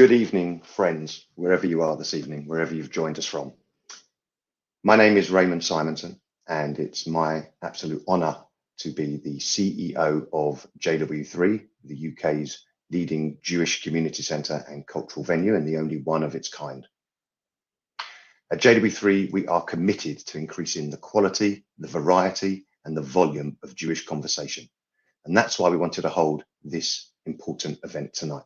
Good evening, friends, wherever you are this evening, wherever you've joined us from. My name is Raymond Simonson, and it's my absolute honour to be the CEO of JW3, the UK's leading Jewish community centre and cultural venue, and the only one of its kind. At JW3, we are committed to increasing the quality, the variety, and the volume of Jewish conversation. And that's why we wanted to hold this important event tonight.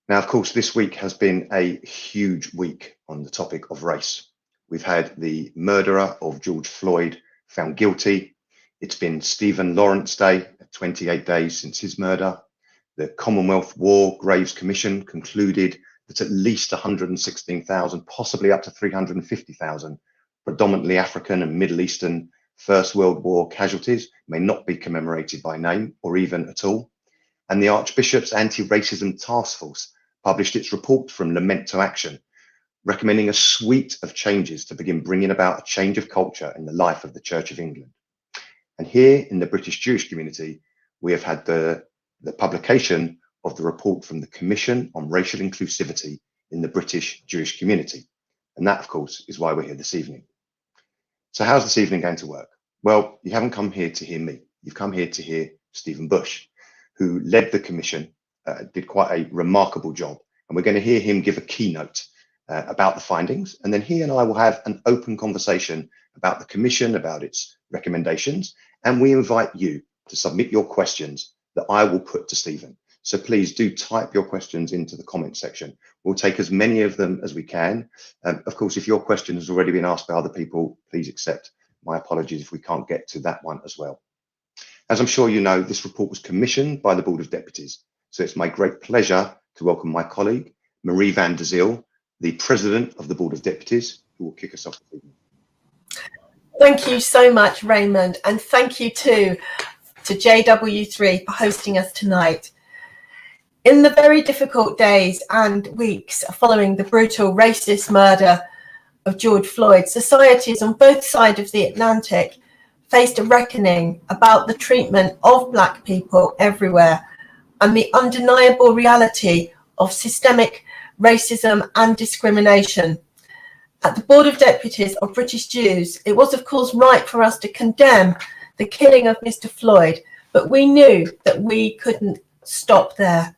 Now, of course, this week has been a huge week on the topic of race. We've had the murderer of George Floyd found guilty. It's been Stephen Lawrence Day, 28 days since his murder. The Commonwealth War Graves Commission concluded that at least 116,000, possibly up to 350,000, predominantly African and Middle Eastern First World War casualties may not be commemorated by name or even at all. And the Archbishop's Anti-Racism Task Force published its report From Lament to Action, recommending a suite of changes to begin bringing about a change of culture in the life of the Church of England. And here in the British Jewish community, we have had the publication of the report from the Commission on Racial Inclusivity in the British Jewish community. And that, of course, is why we're here this evening. So how's this evening going to work? Well, you haven't come here to hear me. You've come here to hear Stephen Bush, who led the commission, did quite a remarkable job. And we're going to hear him give a keynote about the findings. And then he and I will have an open conversation about the commission, about its recommendations. And we invite you to submit your questions that I will put to Stephen. So please do type your questions into the comment section. We'll take as many of them as we can. Of course, if your question has already been asked by other people, please accept my apologies if we can't get to that one as well. As I'm sure you know, this report was commissioned by the Board of Deputies. So it's my great pleasure to welcome my colleague, Marie van der Ziel, the President of the Board of Deputies, who will kick us off this evening. Thank you so much, Raymond, and thank you too to JW3 for hosting us tonight. In the very difficult days and weeks following the brutal racist murder of George Floyd, societies on both sides of the Atlantic faced a reckoning about the treatment of Black people everywhere and the undeniable reality of systemic racism and discrimination. At the Board of Deputies of British Jews, it was of course right for us to condemn the killing of Mr. Floyd, but we knew that we couldn't stop there.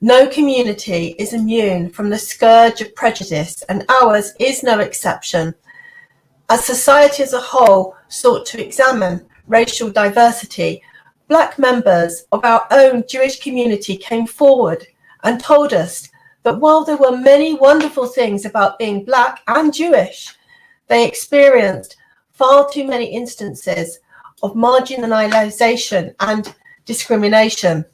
No community is immune from the scourge of prejudice, and ours is no exception. As society as a whole sought to examine racial diversity, Black members of our own Jewish community came forward and told us that while there were many wonderful things about being Black and Jewish, they experienced far too many instances of marginalization and discrimination.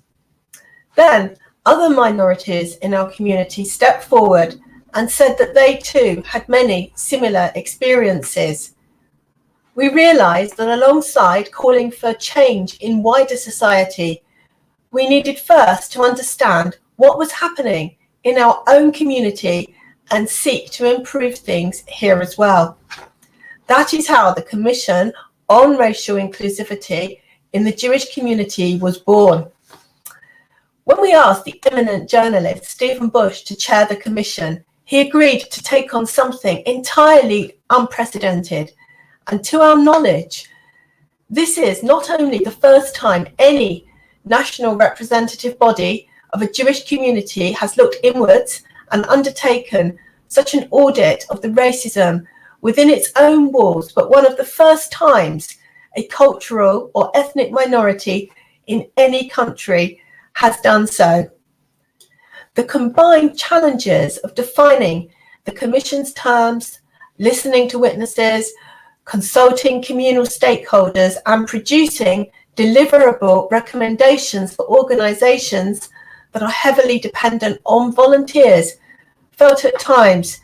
Then other minorities in our community stepped forward and said that they too had many similar experiences. We realized that alongside calling for change in wider society, we needed first to understand what was happening in our own community and seek to improve things here as well. That is how the Commission on Racial Inclusivity in the Jewish community was born. When we asked the eminent journalist Stephen Bush to chair the commission, he agreed to take on something entirely unprecedented. And to our knowledge, this is not only the first time any national representative body of a Jewish community has looked inwards and undertaken such an audit of the racism within its own walls, but one of the first times a cultural or ethnic minority in any country has done so. The combined challenges of defining the Commission's terms, listening to witnesses, consulting communal stakeholders, and producing deliverable recommendations for organisations that are heavily dependent on volunteers felt at times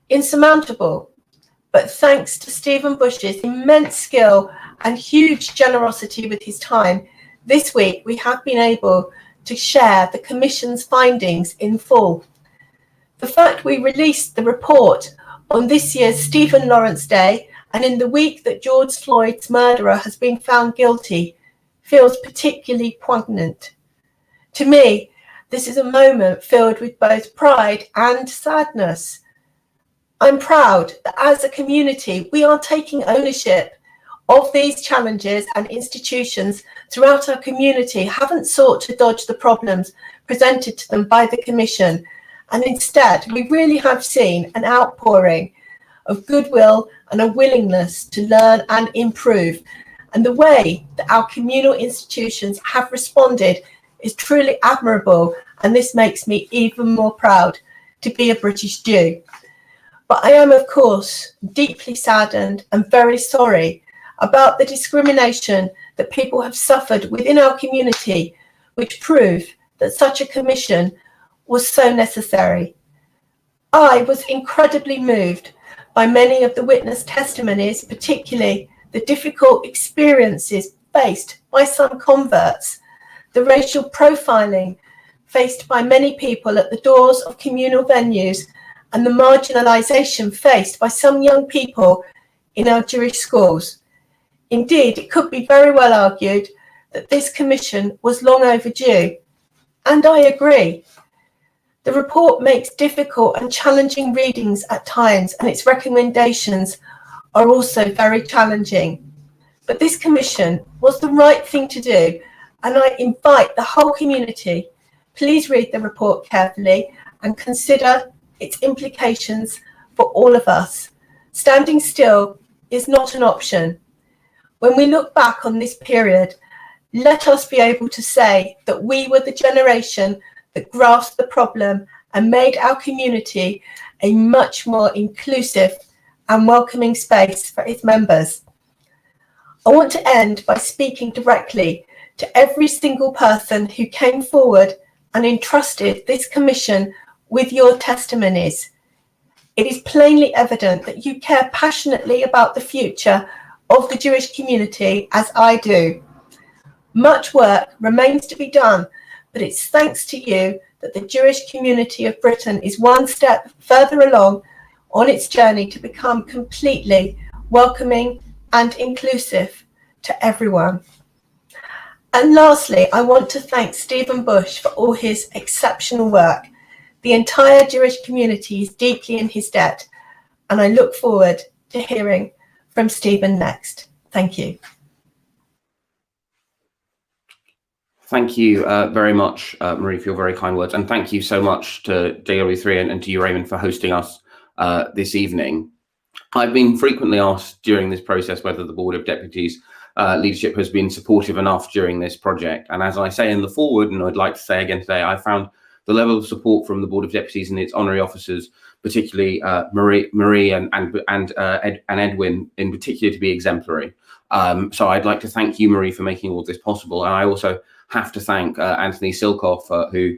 insurmountable. But thanks to Stephen Bush's immense skill and huge generosity with his time, this week we have been able to share the Commission's findings in full. The fact we released the report on this year's Stephen Lawrence Day and in the week that George Floyd's murderer has been found guilty feels particularly poignant. To me, this is a moment filled with both pride and sadness. I'm proud that as a community, we are taking ownership of these challenges, and institutions throughout our community haven't sought to dodge the problems presented to them by the Commission. And instead, we really have seen an outpouring of goodwill and a willingness to learn and improve. And the way that our communal institutions have responded is truly admirable. And this makes me even more proud to be a British Jew. But I am, of course, deeply saddened and very sorry about the discrimination that people have suffered within our community, which prove that such a commission was so necessary. I was incredibly moved by many of the witness testimonies, particularly the difficult experiences faced by some converts, the racial profiling faced by many people at the doors of communal venues, and the marginalisation faced by some young people in our Jewish schools. Indeed, it could be very well argued that this commission was long overdue, and I agree. The report makes difficult and challenging readings at times, and its recommendations are also very challenging. But this commission was the right thing to do, and I invite the whole community, please read the report carefully and consider its implications for all of us. Standing still is not an option. When we look back on this period, let us be able to say that we were the generation that grasped the problem and made our community a much more inclusive and welcoming space for its members. I want to end by speaking directly to every single person who came forward and entrusted this commission with your testimonies. It is plainly evident that you care passionately about the future of the Jewish community, as I do. Much work remains to be done, but it's thanks to you that the Jewish community of Britain is one step further along on its journey to become completely welcoming and inclusive to everyone. And lastly, I want to thank Stephen Bush for all his exceptional work. The entire Jewish community is deeply in his debt, and I look forward to hearing from Stephen next. Thank you. Thank you very much, Marie, for your very kind words. And thank you so much to JW3 and to you, Raymond, for hosting us this evening. I've been frequently asked during this process whether the Board of Deputies leadership has been supportive enough during this project. And as I say in the foreword, and I'd like to say again today, I found the level of support from the Board of Deputies and its honorary officers, particularly Marie and Edwin in particular, to be exemplary. So I'd like to thank you, Marie, for making all this possible. And I also have to thank Anthony Silkoff, who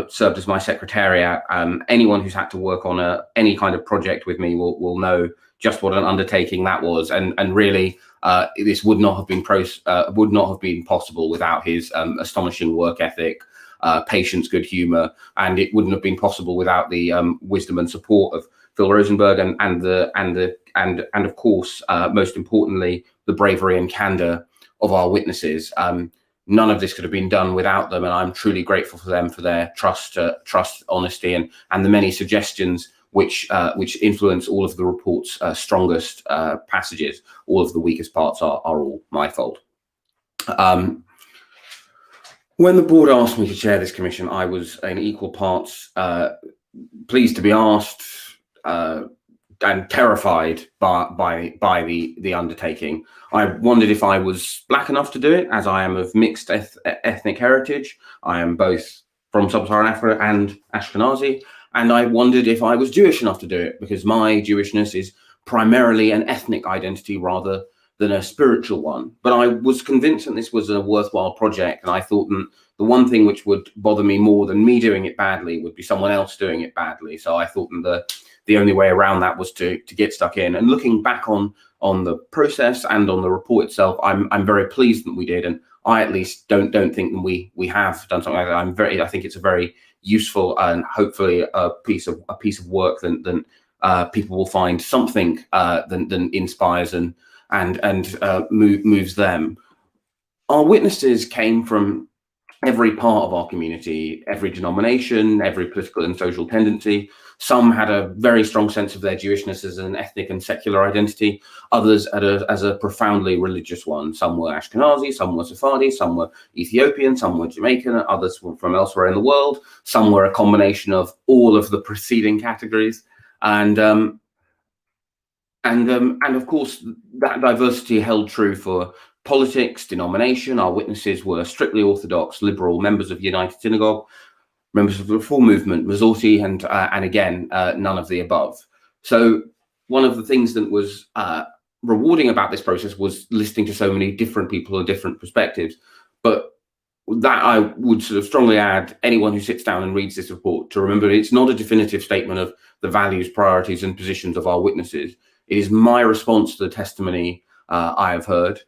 served as my secretariat. Anyone who's had to work on any kind of project with me will know just what an undertaking that was. And really, this would not have been possible without his astonishing work ethic, patience, good humor, and it wouldn't have been possible without the wisdom and support of Phil Rosenberg and of course, most importantly, the bravery and candor of our witnesses. None of this could have been done without them, and I'm truly grateful for them for their trust, honesty, and the many suggestions which influence all of the report's strongest passages. All of the weakest parts are all my fault. When the board asked me to chair this commission, I was in equal parts pleased to be asked and terrified by the undertaking. I wondered if I was black enough to do it, as I am of mixed ethnic heritage. I am both from sub-Saharan Africa and Ashkenazi, and I wondered if I was Jewish enough to do it, because my Jewishness is primarily an ethnic identity rather than a spiritual one. But I was convinced that this was a worthwhile project, and I thought that the one thing which would bother me more than me doing it badly would be someone else doing it badly. So I thought that the only way around that was to get stuck in. And looking back on the process and on the report itself, I'm very pleased that we did, and I at least don't think that we have done something like that. I think it's a very useful and hopefully a piece of work that people will find something that inspires and moves them. Our witnesses came from every part of our community, every denomination, every political and social tendency. Some had a very strong sense of their Jewishness as an ethnic and secular identity, others as a profoundly religious one. Some were Ashkenazi, some were Sephardi, some were Ethiopian, some were Jamaican, others were from elsewhere in the world. Some were a combination of all of the preceding categories. And of course, that diversity held true for politics, denomination. Our witnesses were strictly Orthodox, liberal, members of United Synagogue, members of the Reform Movement, Masorti, and again, none of the above. So one of the things that was rewarding about this process was listening to so many different people and different perspectives. But that I would sort of strongly add anyone who sits down and reads this report to remember it's not a definitive statement of the values, priorities, and positions of our witnesses. It is my response to the testimony I have heard.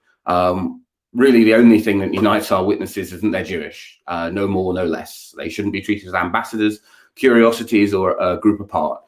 Really, the only thing that unites our witnesses isn't they're Jewish, no more, no less. They shouldn't be treated as ambassadors, curiosities, or a group apart.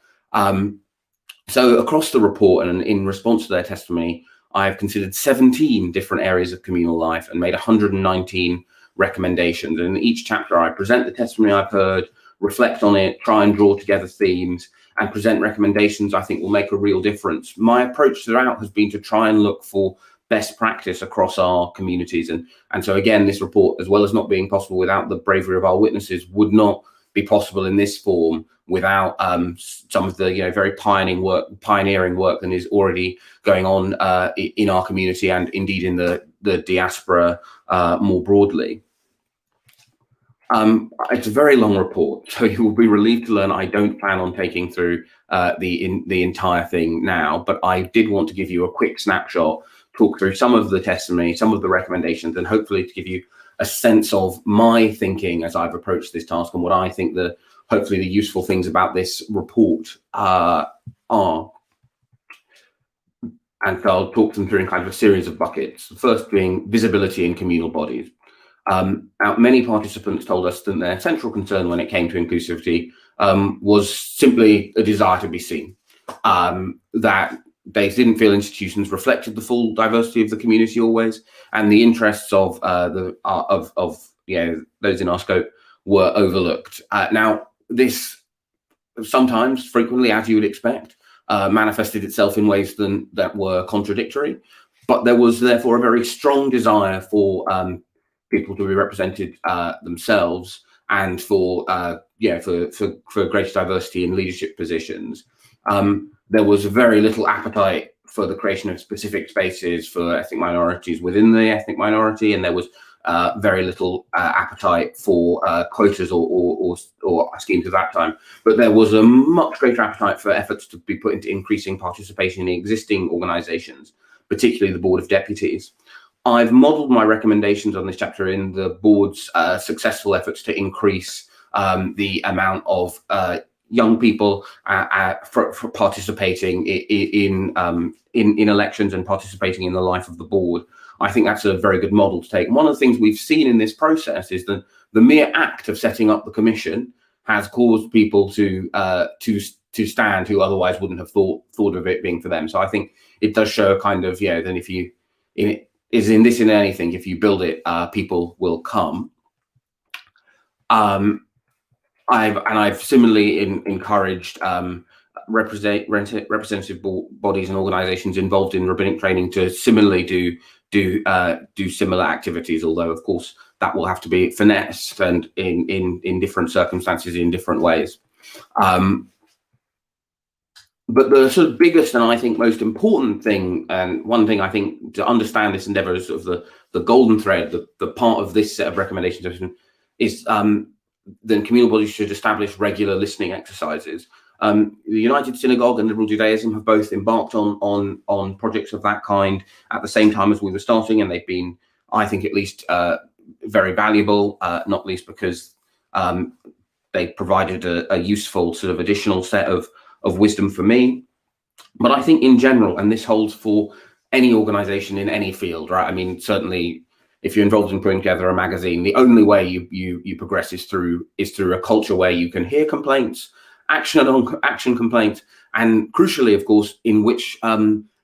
So across the report and in response to their testimony, I have considered 17 different areas of communal life and made 119 recommendations. And in each chapter, I present the testimony I've heard, reflect on it, try and draw together themes, and present recommendations I think will make a real difference. My approach throughout has been to try and look for best practice across our communities. And so again, this report, as well as not being possible without the bravery of our witnesses, would not be possible in this form without some of the very pioneering work that is already going on in our community and indeed in the diaspora more broadly. It's a very long report, so you will be relieved to learn I don't plan on taking through the entire thing now, but I did want to give you a quick snapshot, talk through some of the testimony, some of the recommendations, and hopefully to give you a sense of my thinking as I've approached this task and what I think hopefully the useful things about this report are. And so I'll talk them through in kind of a series of buckets. The first being visibility in communal bodies. Many participants told us that their central concern when it came to inclusivity was simply a desire to be seen, that they didn't feel institutions reflected the full diversity of the community always, and the interests of those in our scope were overlooked. Now, this sometimes, frequently, as you would expect, manifested itself in ways that were contradictory, but there was therefore a very strong desire for people to be represented themselves and for greater diversity in leadership positions. There was very little appetite for the creation of specific spaces for ethnic minorities within the ethnic minority, and there was very little appetite for quotas or schemes of that time. But there was a much greater appetite for efforts to be put into increasing participation in existing organisations, particularly the Board of Deputies. I've modelled my recommendations on this chapter in the board's successful efforts to increase the amount of young people for participating in elections and participating in the life of the board. I think that's a very good model to take. And one of the things we've seen in this process is that the mere act of setting up the commission has caused people to stand who otherwise wouldn't have thought of it being for them. So I think it does show a kind of then if you in anything, if you build it, people will come. I've similarly encouraged representative bodies and organisations involved in rabbinic training to similarly do similar activities, although of course that will have to be finessed and in different circumstances in different ways. But the sort of biggest and I think most important thing, and one thing I think to understand this endeavour is sort of the golden thread, the part of this set of recommendations is then communal bodies should establish regular listening exercises. The United Synagogue and Liberal Judaism have both embarked on projects of that kind at the same time as we were starting, and they've been, I think, at least very valuable, not least because they provided a useful sort of additional set of wisdom for me. But I think in general, and this holds for any organization in any field, right? I mean, certainly if you're involved in putting together a magazine, the only way you progress is through a culture where you can hear complaints, action complaints, and crucially, of course, in which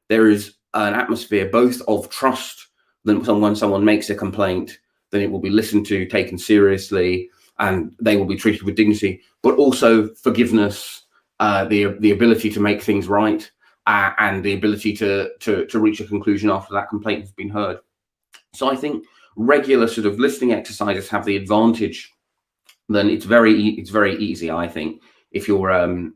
there is an atmosphere both of trust that when someone makes a complaint, then it will be listened to, taken seriously, and they will be treated with dignity, but also forgiveness, the ability to make things right, and the ability to reach a conclusion after that complaint has been heard. So I think regular sort of listening exercises have the advantage. Then it's very easy, I think, if you're in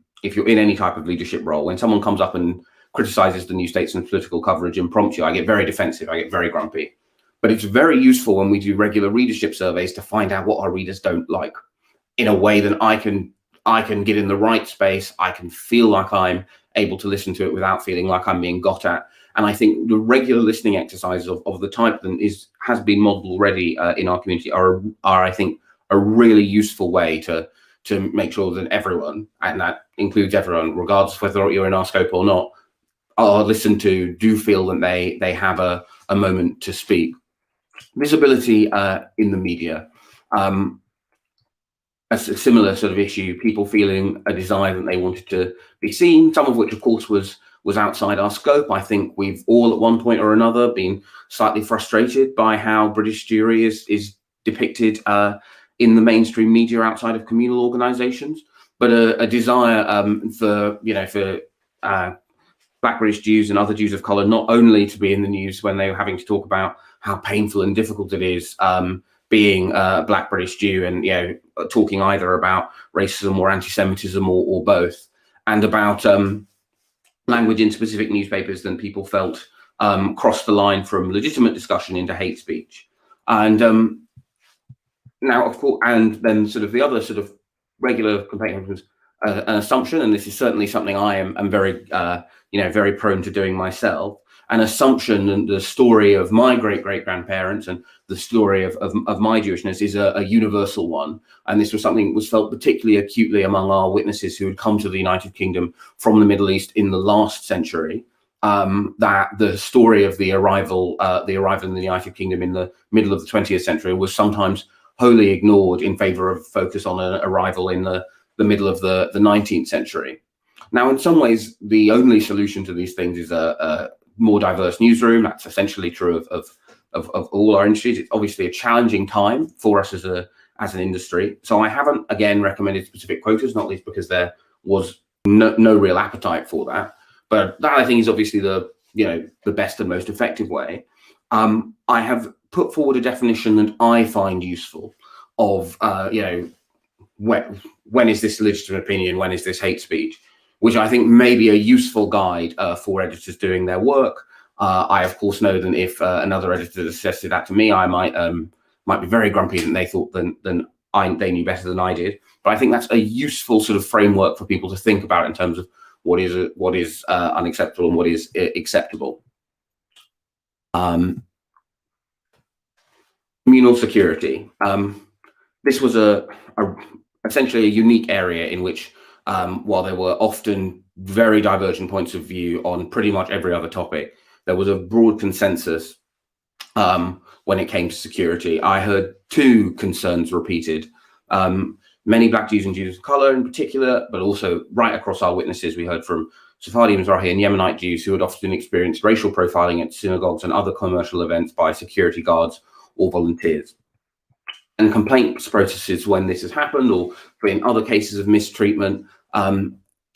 any type of leadership role, when someone comes up and criticizes the New Statesman political coverage impromptu, I get very defensive, I get very grumpy. But it's very useful when we do regular readership surveys to find out what our readers don't like, in a way that I can get in the right space, I can feel like I'm able to listen to it without feeling like I'm being got at. And I think the regular listening exercises of the type that has been modeled already in our community are I think a really useful way to make sure that everyone, and that includes everyone, regardless of whether you're in our scope or not, are listened to, do feel that they have a moment to speak. Visibility in the media, a similar sort of issue, people feeling a desire that they wanted to be seen, some of which of course was outside our scope. I think we've all at one point or another been slightly frustrated by how British Jewry is depicted in the mainstream media outside of communal organisations, but a desire for Black British Jews and other Jews of colour not only to be in the news when they were having to talk about how painful and difficult it is being a Black British Jew, and talking either about racism or anti-Semitism or both, and about language in specific newspapers that people felt crossed the line from legitimate discussion into hate speech. And now, of course, and then sort of the other sort of regular complaint was an assumption, and this is certainly something I am very, very prone to doing myself. An assumption, and the story of my great-great-grandparents and the story of my Jewishness is a universal one. And this was something that was felt particularly acutely among our witnesses who had come to the United Kingdom from the Middle East in the last century, that the story of the arrival in the United Kingdom in the middle of the 20th century was sometimes wholly ignored in favor of focus on an arrival in the middle of the 19th century. Now, in some ways, the only solution to these things is a more diverse newsroom. That's essentially true of all our industries. It's obviously a challenging time for us as an industry. So I haven't, again, recommended specific quotas, not least because there was no real appetite for that. But that, I think, is obviously the best and most effective way. I have put forward a definition that I find useful of when is this legitimate opinion, when is this hate speech, which I think may be a useful guide for editors doing their work. I, of course, know that if another editor suggested that to me, I might be very grumpy that they thought they knew better than I did. But I think that's a useful sort of framework for people to think about in terms of what is unacceptable and what is acceptable. Communal security. This was essentially a unique area in which, while there were often very divergent points of view on pretty much every other topic, there was a broad consensus when it came to security. I heard two concerns repeated. Many Black Jews and Jews of colour in particular, but also right across our witnesses, we heard from Sephardi, Mizrahi and Yemenite Jews who had often experienced racial profiling at synagogues and other commercial events by security guards or volunteers. And complaints processes when this has happened, or in other cases of mistreatment,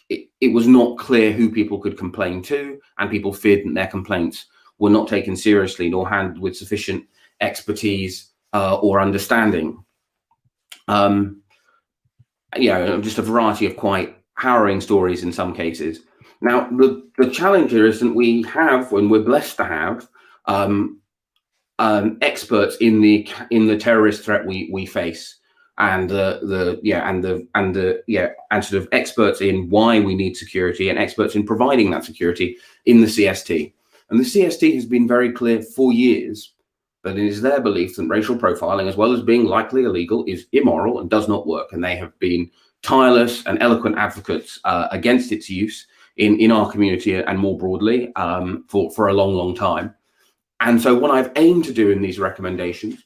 it was not clear who people could complain to, and people feared that their complaints were not taken seriously nor handled with sufficient expertise or understanding. Just a variety of quite harrowing stories in some cases. Now, the challenge here is that we have, when we're blessed to have, experts in the terrorist threat we face, and sort of experts in why we need security and experts in providing that security in the CST. And the CST has been very clear for years that it is their belief that racial profiling, as well as being likely illegal, is immoral and does not work. And they have been tireless and eloquent advocates against its use in our community and more broadly for a long, long time. And so what I've aimed to do in these recommendations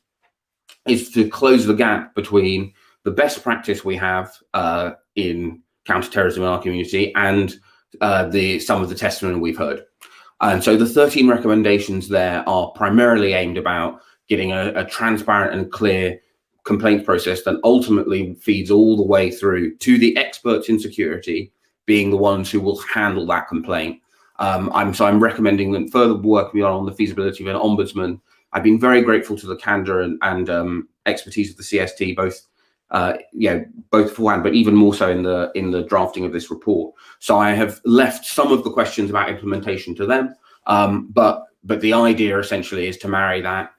is to close the gap between the best practice we have in counterterrorism in our community and some of the testimony we've heard. And so the 13 recommendations there are primarily aimed about getting a transparent and clear complaint process that ultimately feeds all the way through to the experts in security being the ones who will handle that complaint. I'm recommending that further work be on the feasibility of an ombudsman. I've been very grateful to the candor and expertise of the CST, both beforehand, but even more so in the drafting of this report. So I have left some of the questions about implementation to them, but the idea essentially is to marry that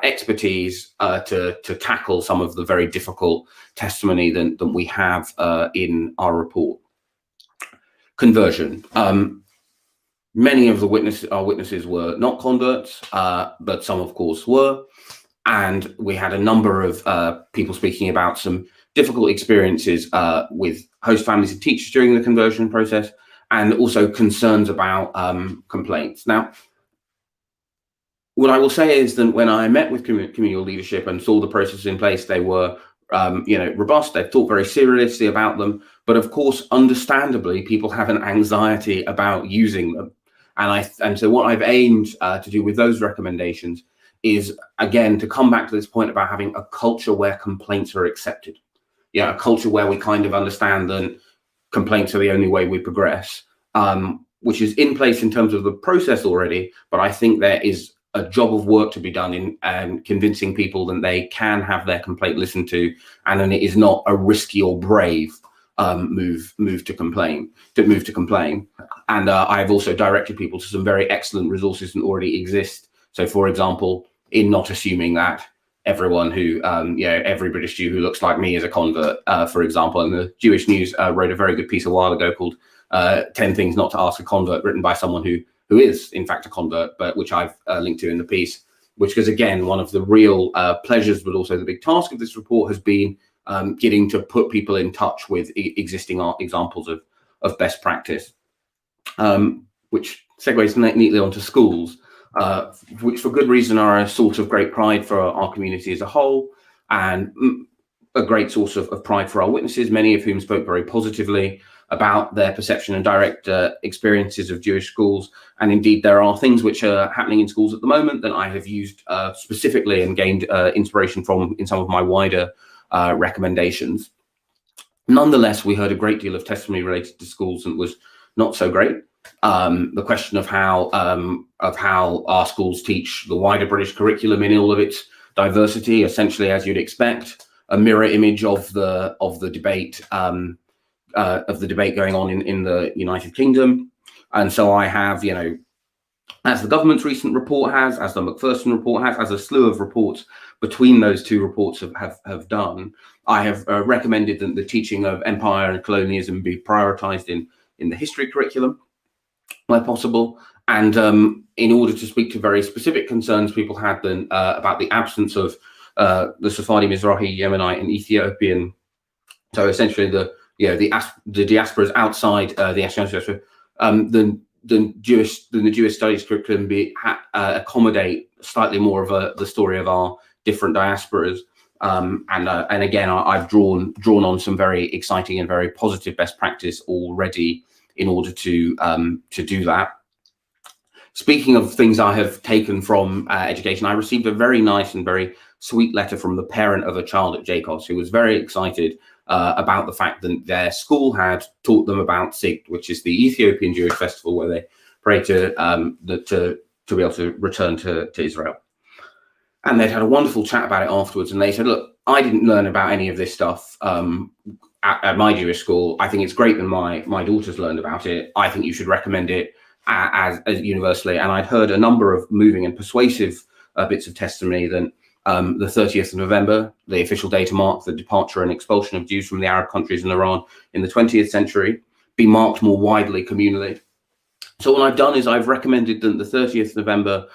expertise to tackle some of the very difficult testimony that we have in our report. Conversion. Many of our witnesses were not converts, but some of course were. And we had a number of people speaking about some difficult experiences with host families and teachers during the conversion process, and also concerns about complaints. Now, what I will say is that when I met with communal leadership and saw the processes in place, they were robust. They've thought very seriously about them, but of course, understandably, people have an anxiety about using them. And so what I've aimed to do with those recommendations is, again, to come back to this point about having a culture where complaints are accepted. Yeah, a culture where we kind of understand that complaints are the only way we progress, which is in place in terms of the process already. But I think there is a job of work to be done in convincing people that they can have their complaint listened to, and then it is not a risky or brave move to complain. And I've also directed people to some very excellent resources that already exist. So, for example, in not assuming that everyone who, every British Jew who looks like me is a convert, for example, and the Jewish News wrote a very good piece a while ago called 10 Things Not to Ask a Convert, written by someone who is in fact a convert, but which I've linked to in the piece, which is again, one of the real pleasures, but also the big task of this report has been getting to put people in touch with existing examples of best practice, which segues neatly onto schools, which for good reason are a source of great pride for our community as a whole, and a great source of pride for our witnesses, many of whom spoke very positively about their perception and direct experiences of Jewish schools. And indeed, there are things which are happening in schools at the moment that I have used specifically and gained inspiration from in some of my wider recommendations. Nonetheless, we heard a great deal of testimony related to schools that was not so great. The question of how our schools teach the wider British curriculum in all of its diversity, essentially as you'd expect, a mirror image of the debate going on in the United Kingdom. And so I have, as the government's recent report has, as the Macpherson report has, as a slew of reports between those two reports have done, I have recommended that the teaching of empire and colonialism be prioritized in the history curriculum where possible. And in order to speak to very specific concerns people had then about the absence of the Sephardi, Mizrahi, Yemenite, and Ethiopian, so essentially the diasporas outside the Ashkenazi diaspora, the Jewish studies curriculum accommodate slightly more of the story of our different diasporas, and again I've drawn on some very exciting and very positive best practice already in order to do that. Speaking of things I have taken from education, I received a very nice and very sweet letter from the parent of a child at JCOS who was very excited about the fact that their school had taught them about Sigd, which is the Ethiopian Jewish festival where they pray to be able to return to Israel. And they'd had a wonderful chat about it afterwards. And they said, look, I didn't learn about any of this stuff at my Jewish school. I think it's great that my daughters learned about it. I think you should recommend it as universally. And I'd heard a number of moving and persuasive bits of testimony that the 30th of November, the official day to mark the departure and expulsion of Jews from the Arab countries and Iran in the 20th century, be marked more widely communally. So what I've done is I've recommended that the 30th of November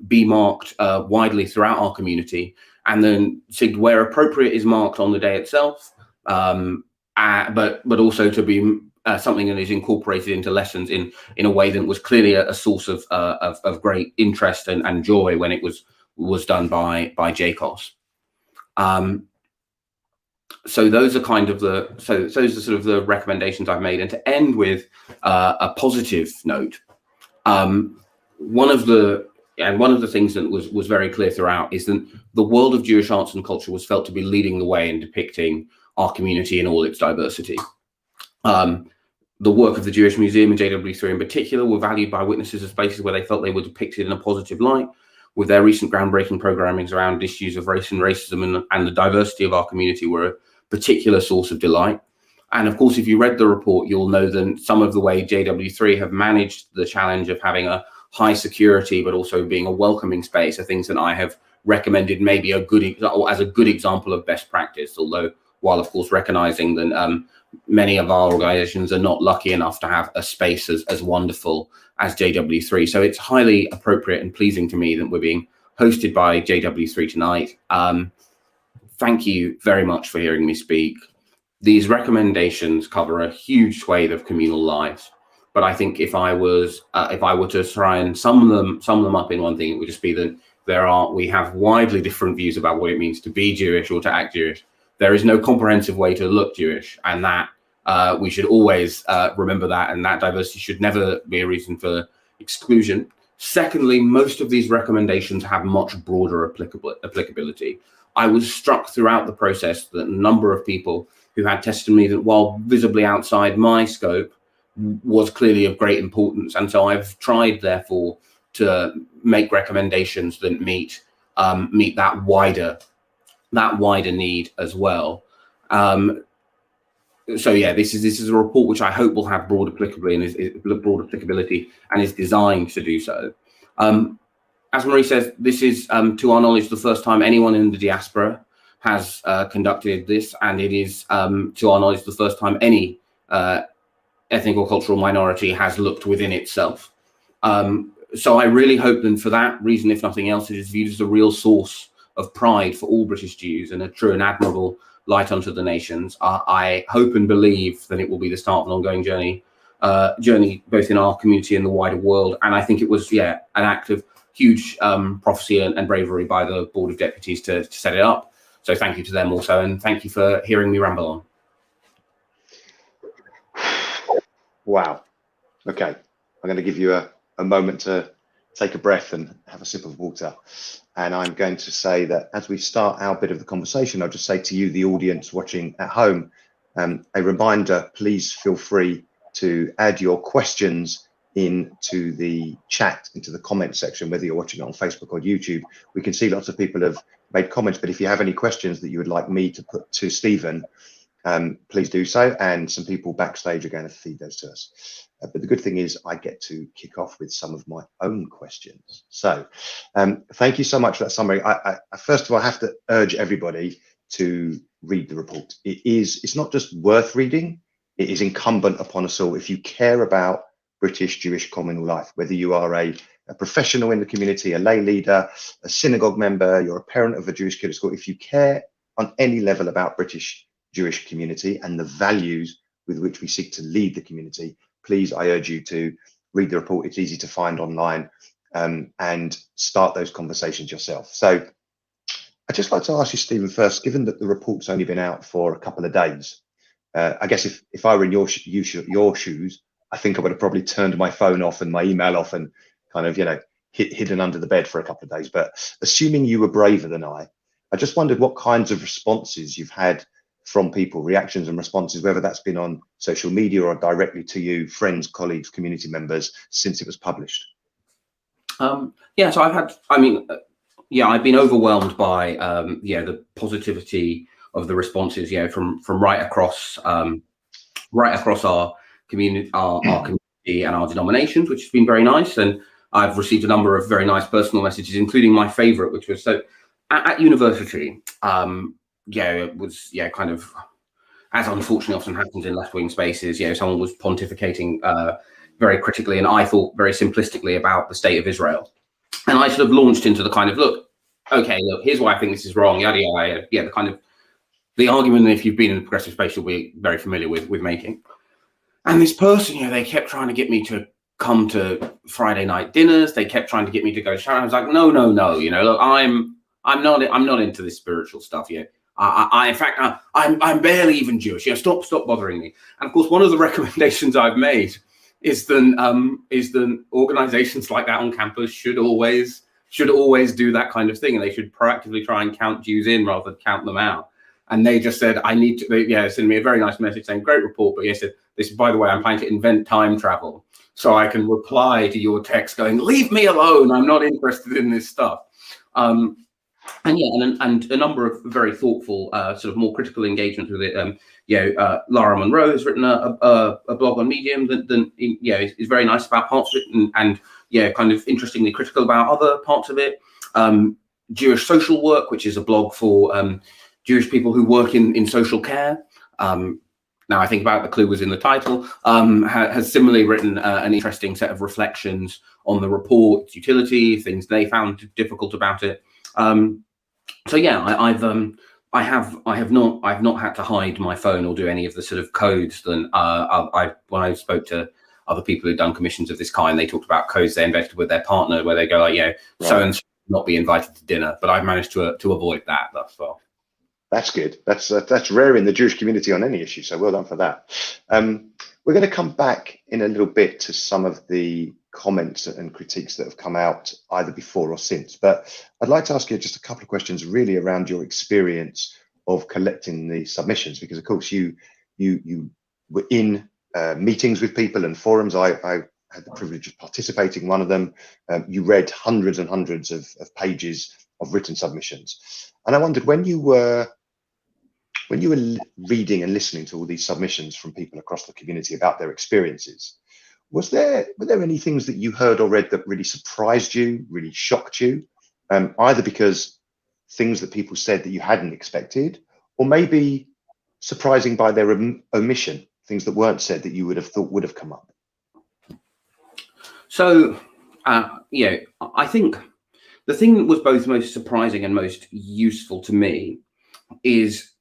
be marked widely throughout our community, and then Sigd, where appropriate, is marked on the day itself, but also to be something that is incorporated into lessons in a way that was clearly a source of great interest and joy when it was done by JCOS. So those are kind of those are sort of the recommendations I've made. And to end with a positive note, one of the and one of the things that was very clear throughout is that the world of Jewish arts and culture was felt to be leading the way in depicting our community in all its diversity. The work of the Jewish Museum and JW3 in particular were valued by witnesses as places where they felt they were depicted in a positive light, with their recent groundbreaking programming around issues of race and racism and the diversity of our community were a particular source of delight. And of course, if you read the report, you'll know that some of the way JW3 have managed the challenge of having a high security, but also being a welcoming space are things that I have recommended maybe as a good example of best practice, although while of course recognizing that many of our organizations are not lucky enough to have a space as wonderful as JW3. So it's highly appropriate and pleasing to me that we're being hosted by JW3 tonight. Thank you very much for hearing me speak. These recommendations cover a huge swathe of communal lives, but I think if I were to try and sum them up in one thing, it would just be that we have widely different views about what it means to be Jewish or to act Jewish. There is no comprehensive way to look Jewish, and that we should always remember that, and that diversity should never be a reason for exclusion. Secondly, most of these recommendations have much broader applicability. I was struck throughout the process that a number of people who had testimony that, while visibly outside my scope, was clearly of great importance. And so I've tried, therefore, to make recommendations that meet that wider need as well. So yeah, this is a report which I hope will have broad applicability and is designed to do so. As Marie says, this is, to our knowledge, the first time anyone in the diaspora has conducted this, and it is, to our knowledge, the first time any ethnic or cultural minority has looked within itself. So I really hope that for that reason, if nothing else, it is viewed as a real source of pride for all British Jews and a true and admirable light unto the nations. I hope and believe that it will be the start of an ongoing journey both in our community and the wider world. And I think it was, an act of huge prophecy and bravery by the Board of Deputies to set it up. So thank you to them also, and thank you for hearing me ramble on. Wow. Okay, I'm going to give you a moment to take a breath and have a sip of water. And I'm going to say that as we start our bit of the conversation, I'll just say to you, the audience watching at home, a reminder, please feel free to add your questions into the chat, into the comment section, whether you're watching it on Facebook or YouTube. We can see lots of people have made comments, but if you have any questions that you would like me to put to Stephen, please do so. And some people backstage are going to feed those to us. But the good thing is I get to kick off with some of my own questions. So thank you so much for that summary. I first of all, I have to urge everybody to read the report. It's not just worth reading, it is incumbent upon us all. If you care about British Jewish communal life, whether you are a professional in the community, a lay leader, a synagogue member, you're a parent of a Jewish kid at school, if you care on any level about British Jewish community and the values with which we seek to lead the community, please, I urge you to read the report. It's easy to find online, and start those conversations yourself. So I'd just like to ask you, Stephen, first, given that the report's only been out for a couple of days, I guess if I were in your shoes, I think I would have probably turned my phone off and my email off and kind of, hidden under the bed for a couple of days. But assuming you were braver than I just wondered what kinds of responses you've had from people, reactions and responses, whether that's been on social media or directly to you, friends, colleagues, community members, since it was published. So I've been overwhelmed by the positivity of the responses, from right across our community, our community and our denominations, which has been very nice. And I've received a number of very nice personal messages, including my favorite, which was at university. It was kind of, as unfortunately often happens in left-wing spaces, someone was pontificating very critically, and I thought very simplistically, about the state of Israel. And I sort of launched into the kind of, look, here's why I think this is wrong, yada yada, the argument that if you've been in the progressive space, you'll be very familiar with making. And this person, they kept trying to get me to come to Friday night dinners. They kept trying to get me to go to Sharon. I was like, no, look, I'm not into this spiritual stuff yet. In fact, I'm barely even Jewish. Stop bothering me. And of course, one of the recommendations I've made is that organizations like that on campus should always should always do that kind of thing, and they should proactively try and count Jews in rather than count them out. And they just said, I need to, yeah, send me a very nice message saying, great report, but he said, this, by the way, I'm planning to invent time travel. So I can reply to your text going, leave me alone, I'm not interested in this stuff. And yeah, and a number of very thoughtful, sort of more critical engagements with it. Lara Monroe has written a blog on Medium that is very nice about parts of it, and kind of interestingly critical about other parts of it. Jewish Social Work, which is a blog for Jewish people who work in social care. Now I think about, the clue was in the title, has similarly written an interesting set of reflections on the report, its utility, things they found difficult about it. So yeah, I have not had to hide my phone or do any of the sort of codes that when I spoke to other people who've done commissions of this kind, they talked about codes they invented with their partner where they go like, so and so not be invited to dinner, but I've managed to avoid that thus far. That's good. That's rare in the Jewish community on any issue. So well done for that. We're going to come back in a little bit to some of the comments and critiques that have come out either before or since. But I'd like to ask you just a couple of questions really around your experience of collecting the submissions, because of course you were in meetings with people and forums. I had the privilege of participating in one of them. You read hundreds and hundreds of pages of written submissions. And I wondered, when you were reading and listening to all these submissions from people across the community about their experiences, were there any things that you heard or read that really surprised you, really shocked you, either because things that people said that you hadn't expected, or maybe surprising by their omission, things that weren't said that you would have thought would have come up? So, I think the thing that was both most surprising and most useful to me is,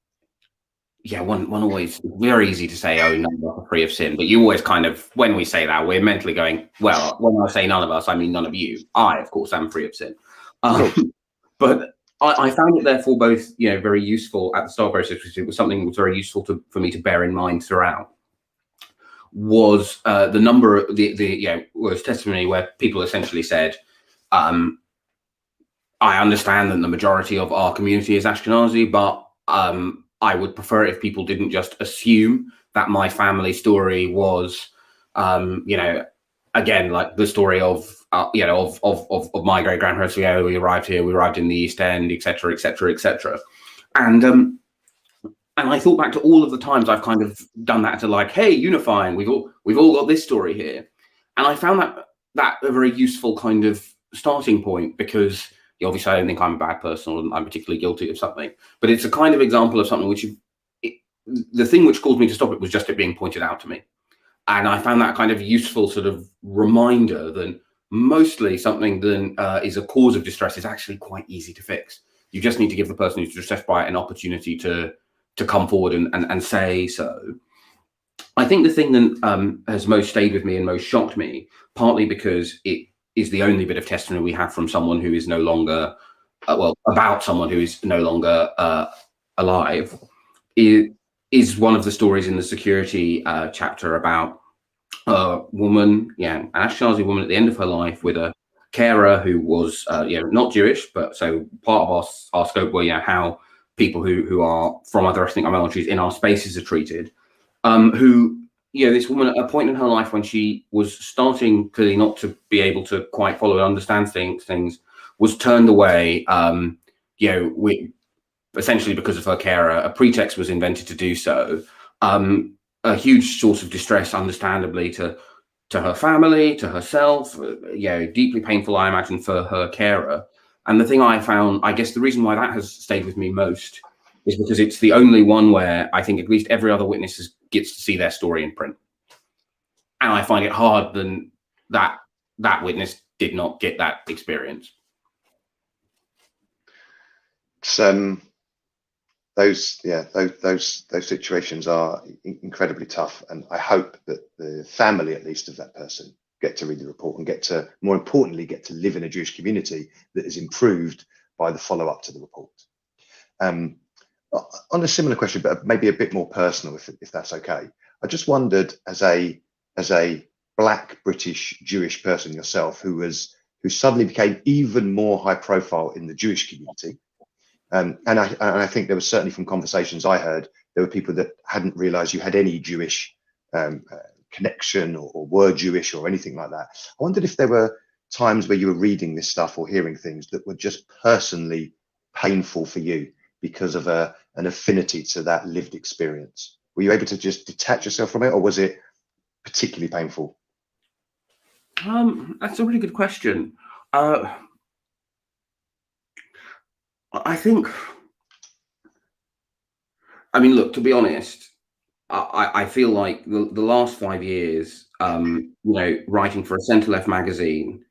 one always, very easy to say, oh, none of us are free of sin, but you always kind of, when we say that, we're mentally going, well, when I say none of us, I mean none of you. I, of course, am free of sin. But I found it therefore both, very useful at the start process, because it was something that was very useful for me to bear in mind throughout, was the number of was testimony where people essentially said, I understand that the majority of our community is Ashkenazi, but I would prefer it if people didn't just assume that my family story was, again, like the story of my great grandparents. We arrived here, we arrived in the East End, etc., etc., etc. And I thought back to all of the times I've kind of done that to, like, hey, unifying, we've all got this story here, and I found that a very useful kind of starting point, because obviously I don't think I'm a bad person or I'm particularly guilty of something, but it's a kind of example of something which the thing which caused me to stop it was just it being pointed out to me. And I found that kind of useful sort of reminder that mostly something that is a cause of distress is actually quite easy to fix. You just need to give the person who's distressed by it an opportunity to come forward and say so. I think the thing that has most stayed with me and most shocked me, partly because it is the only bit of testimony we have from someone who is no longer, about someone who is no longer alive, is one of the stories in the security chapter about a woman, an Ashkenazi woman at the end of her life with a carer who was, not Jewish, but so part of our scope were, how people who are from other ethnic minorities in our spaces are treated, who, this woman at a point in her life when she was starting clearly not to be able to quite follow and understand things, was turned away, essentially because of her carer. A pretext was invented to do so. A huge source of distress, understandably, to her family, to herself, deeply painful, I imagine, for her carer. And the thing I found, I guess the reason why that has stayed with me most is because it's the only one where I think at least every other witness gets to see their story in print. And I find it hard that witness did not get that experience. Those situations are incredibly tough, and I hope that the family, at least, of that person get to read the report and get to, more importantly, get to live in a Jewish community that is improved by the follow-up to the report. On a similar question, but maybe a bit more personal, if that's okay, I just wondered, as a Black British Jewish person yourself, who who suddenly became even more high profile in the Jewish community. And I think there was certainly, from conversations I heard, there were people that hadn't realized you had any Jewish connection or were Jewish or anything like that. I wondered if there were times where you were reading this stuff or hearing things that were just personally painful for you because of an affinity to that lived experience. Were you able to just detach yourself from it, or was it particularly painful? That's a really good question. I think, I mean, look, to be honest, I feel like the last 5 years, writing for a centre-left magazine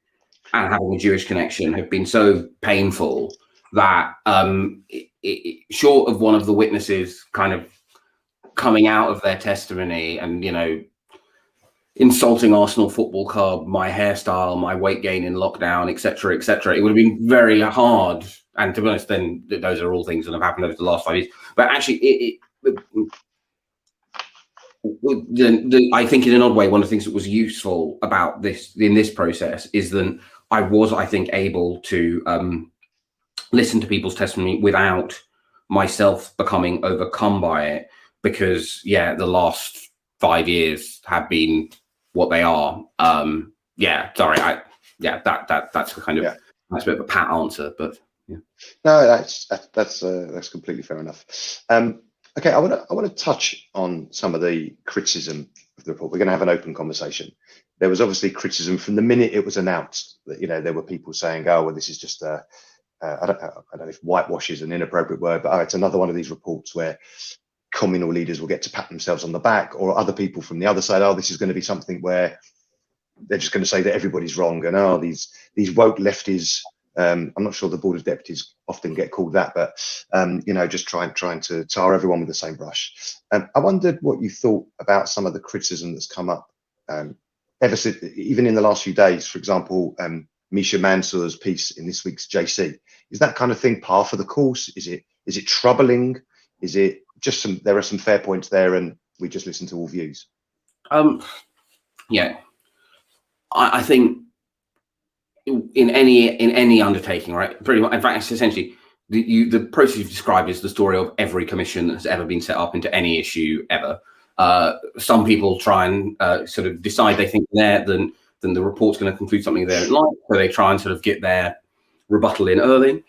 and having a Jewish connection have been so painful that short of one of the witnesses kind of coming out of their testimony and, insulting Arsenal Football Club, my hairstyle, my weight gain in lockdown, etc., it would have been very hard. And to be honest, then those are all things that have happened over the last 5 years. But actually, I think in an odd way, one of the things that was useful about this in this process is that I was, I think, able to listen to people's testimony without myself becoming overcome by it, because the last 5 years have been what they are. That's a kind of that's a bit of a pat answer, but yeah. No, that's completely fair enough. Okay, I want to touch on some of the criticism of the report. We're going to have an open conversation. There was obviously criticism from the minute it was announced that there were people saying, "Oh, well, this is just I don't know if whitewash is an inappropriate word, but it's another one of these reports where communal leaders will get to pat themselves on the back, or other people from the other side, oh, this is going to be something where they're just going to say that everybody's wrong, and these woke lefties." I'm not sure the Board of Deputies often get called that, but just trying to tar everyone with the same brush. I wondered what you thought about some of the criticism that's come up ever since, even in the last few days. For example, Misha Mansour's piece in this week's JC. Is that kind of thing par for the course? Is it troubling? Is it just there are some fair points there, and we just listen to all views? I think in any undertaking, right? Pretty much, in fact, it's essentially the process you've described is the story of every commission that's ever been set up into any issue ever. Some people try and sort of decide they think then the report's going to conclude something they don't like, so they try and sort of get their rebuttal in early.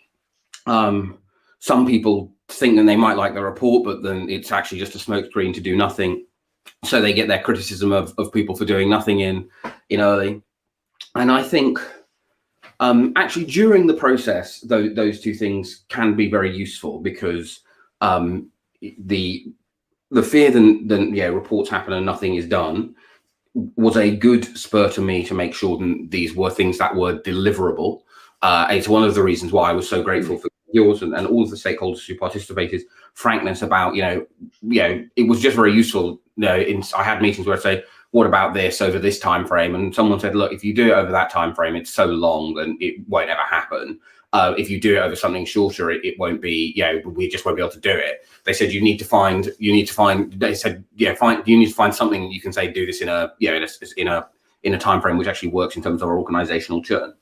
Some people think that they might like the report, but then it's actually just a smokescreen to do nothing, so they get their criticism of people for doing nothing in early. And I think actually during the process, those two things can be very useful, because the fear that reports happen and nothing is done was a good spur to me to make sure that these were things that were deliverable. It's one of the reasons why I was so grateful for yours and all of the stakeholders who participated frankness about it was just very useful. I had meetings where I say, what about this over this time frame? And someone said, look, if you do it over that time frame, it's so long and it won't ever happen. If you do it over something shorter, it won't be, we just won't be able to do it. They said you need to find something you can say, do this in a time frame which actually works in terms of our organizational churn.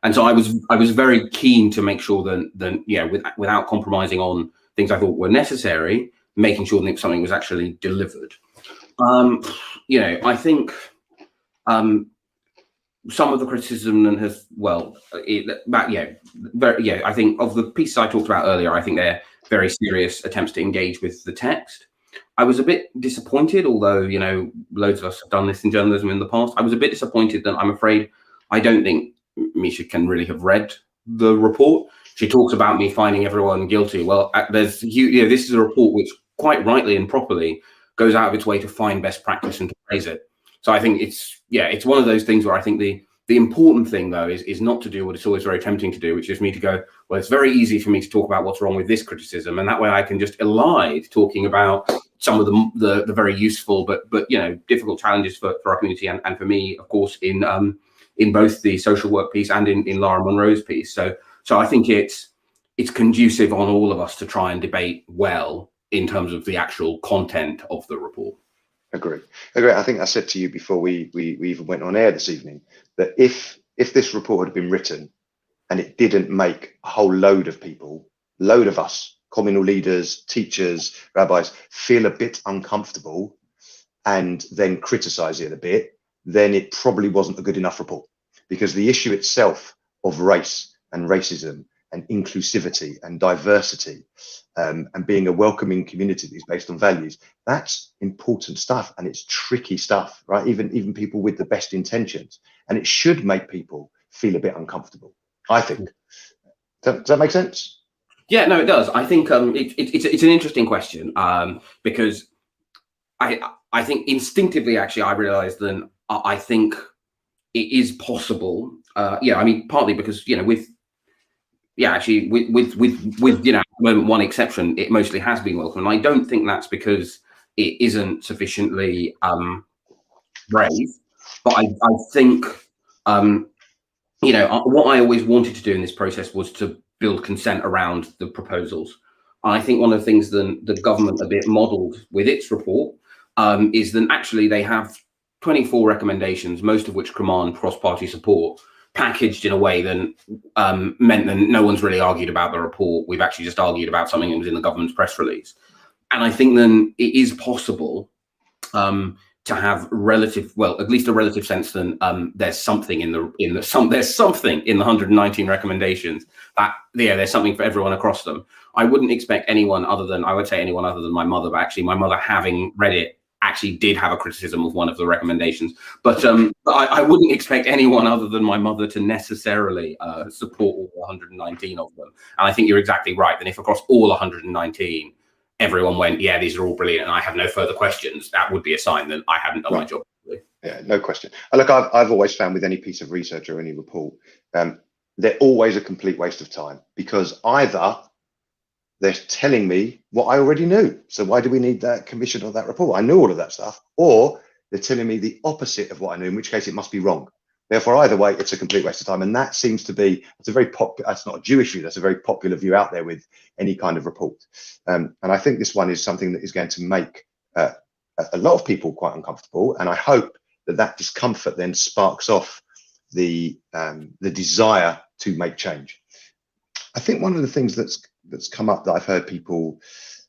And so I was very keen to make sure that without compromising on things I thought were necessary, making sure that something was actually delivered. I think some of the criticism has, I think of the pieces I talked about earlier, I think they're very serious attempts to engage with the text. I was a bit disappointed, although, loads of us have done this in journalism in the past. I was a bit disappointed that I'm afraid I don't think Misha can really have read the report. She talks about me finding everyone guilty. Well, this is a report which quite rightly and properly goes out of its way to find best practice and to praise it. So I think it's one of those things where I think the important thing, though, is not to do what it's always very tempting to do, which is me to go, well, it's very easy for me to talk about what's wrong with this criticism, and that way I can just elide talking about some of the very useful but difficult challenges for our community and for me, of course, in both the social work piece and in Lara Monroe's piece. So I think it's conducive on all of us to try and debate well in terms of the actual content of the report. Agree. I think I said to you before we even went on air this evening that if if this report had been written and it didn't make a whole load of people, load of us, communal leaders, teachers, rabbis, feel a bit uncomfortable and then criticize it a bit, then it probably wasn't a good enough report. Because the issue itself of race and racism and inclusivity and diversity and being a welcoming community that is based on values, that's important stuff, and it's tricky stuff, right? Even people with the best intentions, and it should make people feel a bit uncomfortable, I think. Does that make sense? Yeah, no, it does. I think it's an interesting question because I think instinctively, actually, I realised that I think it is possible. I mean, partly because with one exception, it mostly has been welcome. And I don't think that's because it isn't sufficiently brave, but I think what I always wanted to do in this process was to build consent around the proposals. I think one of the things that the government a bit modelled with its report is that actually they have 24 recommendations, most of which command cross-party support, packaged in a way that meant that no one's really argued about the report. We've actually just argued about something that was in the government's press release. And I think then it is possible to have at least a relative sense that there's something in the 119 recommendations that there's something for everyone across them. I wouldn't expect anyone other than my mother, but actually my mother, having read it, actually did have a criticism of one of the recommendations, but I wouldn't expect anyone other than my mother to necessarily support all 119 of them. And I think you're exactly right. Then if across all 119 everyone went, yeah, these are all brilliant, and I have no further questions, that would be a sign that I hadn't done my job. Yeah, no question. Look, I've always found with any piece of research or any report, they're always a complete waste of time, because either they're telling me what I already knew, so why do we need that commission or that report? I knew all of that stuff. Or they're telling me the opposite of what I knew, in which case it must be wrong. Therefore, either way, it's a complete waste of time. And that seems to be, it's a very popular, that's not a Jewish view, that's a very popular view out there with any kind of report. And I think this one is something that is going to make a lot of people quite uncomfortable. And I hope that discomfort then sparks off the desire to make change. I think one of the things that's come up that I've heard people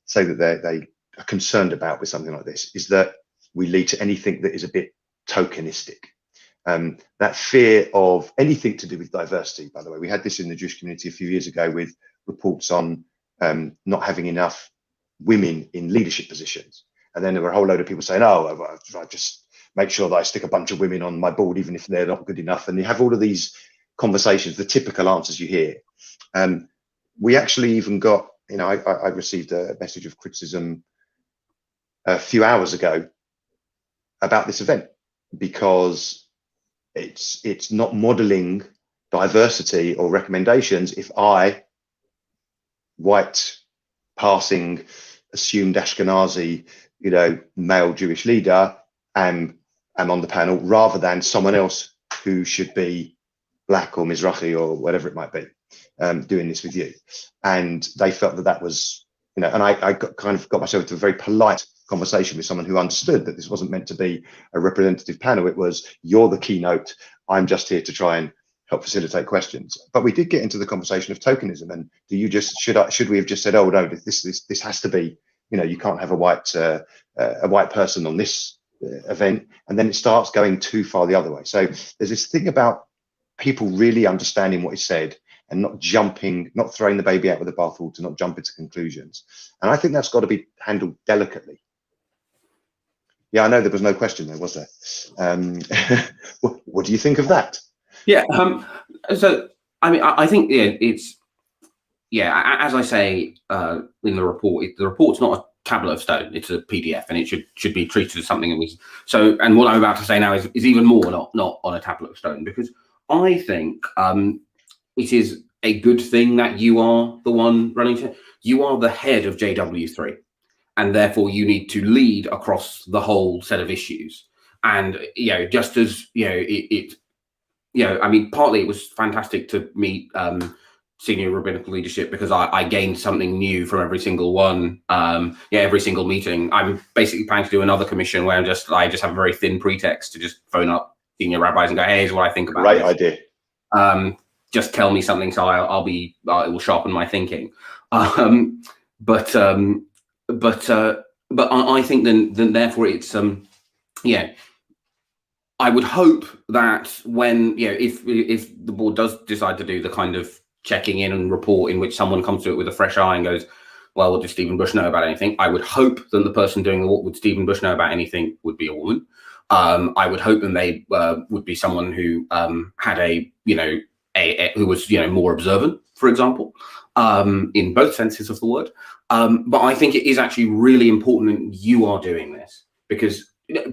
say that they are concerned about with something like this is that we lead to anything that is a bit tokenistic. That fear of anything to do with diversity, by the way. We had this in the Jewish community a few years ago with reports on not having enough women in leadership positions. And then there were a whole load of people saying, oh, I just make sure that I stick a bunch of women on my board, even if they're not good enough. And you have all of these conversations, the typical answers you hear. We actually even got, I received a message of criticism a few hours ago about this event, because it's not modeling diversity or recommendations if I, white, passing, assumed Ashkenazi, male Jewish leader, am on the panel, rather than someone else who should be Black or Mizrahi or whatever it might be, doing this with you. And they felt that was, and I got myself into a very polite conversation with someone who understood that this wasn't meant to be a representative panel. It was, you're the keynote, I'm just here to try and help facilitate questions. But we did get into the conversation of tokenism, and should we have just said, oh no, this has to be, you can't have a white person on this event, and then it starts going too far the other way. So there's this thing about people really understanding what is said and not throwing the baby out with the bathwater, not jumping to conclusions. And I think that's got to be handled delicately. Yeah, I know there was no question there, was there? What do you think of that? Yeah, so I mean, I think it's as I say in the report, the report's not a tablet of stone; it's a PDF, and it should be treated as something that was so. And what I'm about to say now is even more not on a tablet of stone, because I think it is a good thing that you are the one running. You are the head of JW3. And therefore you need to lead across the whole set of issues. And, just as, I mean, partly it was fantastic to meet senior rabbinical leadership, because I gained something new from every single one. Every single meeting. I'm basically planning to do another commission where I just have a very thin pretext to just phone up senior rabbis and go, hey, here's what I think about Great this. idea. Just tell me something, so it will sharpen my thinking. But I think then therefore it's I would hope that when if the board does decide to do the kind of checking in and report in which someone comes to it with a fresh eye and goes, well, what does Stephen Bush know about anything? I would hope that the person doing the what would Stephen Bush know about anything would be a woman. I would hope that they would be someone who had who was more observant, for example, in both senses of the word. But I think it is actually really important that you are doing this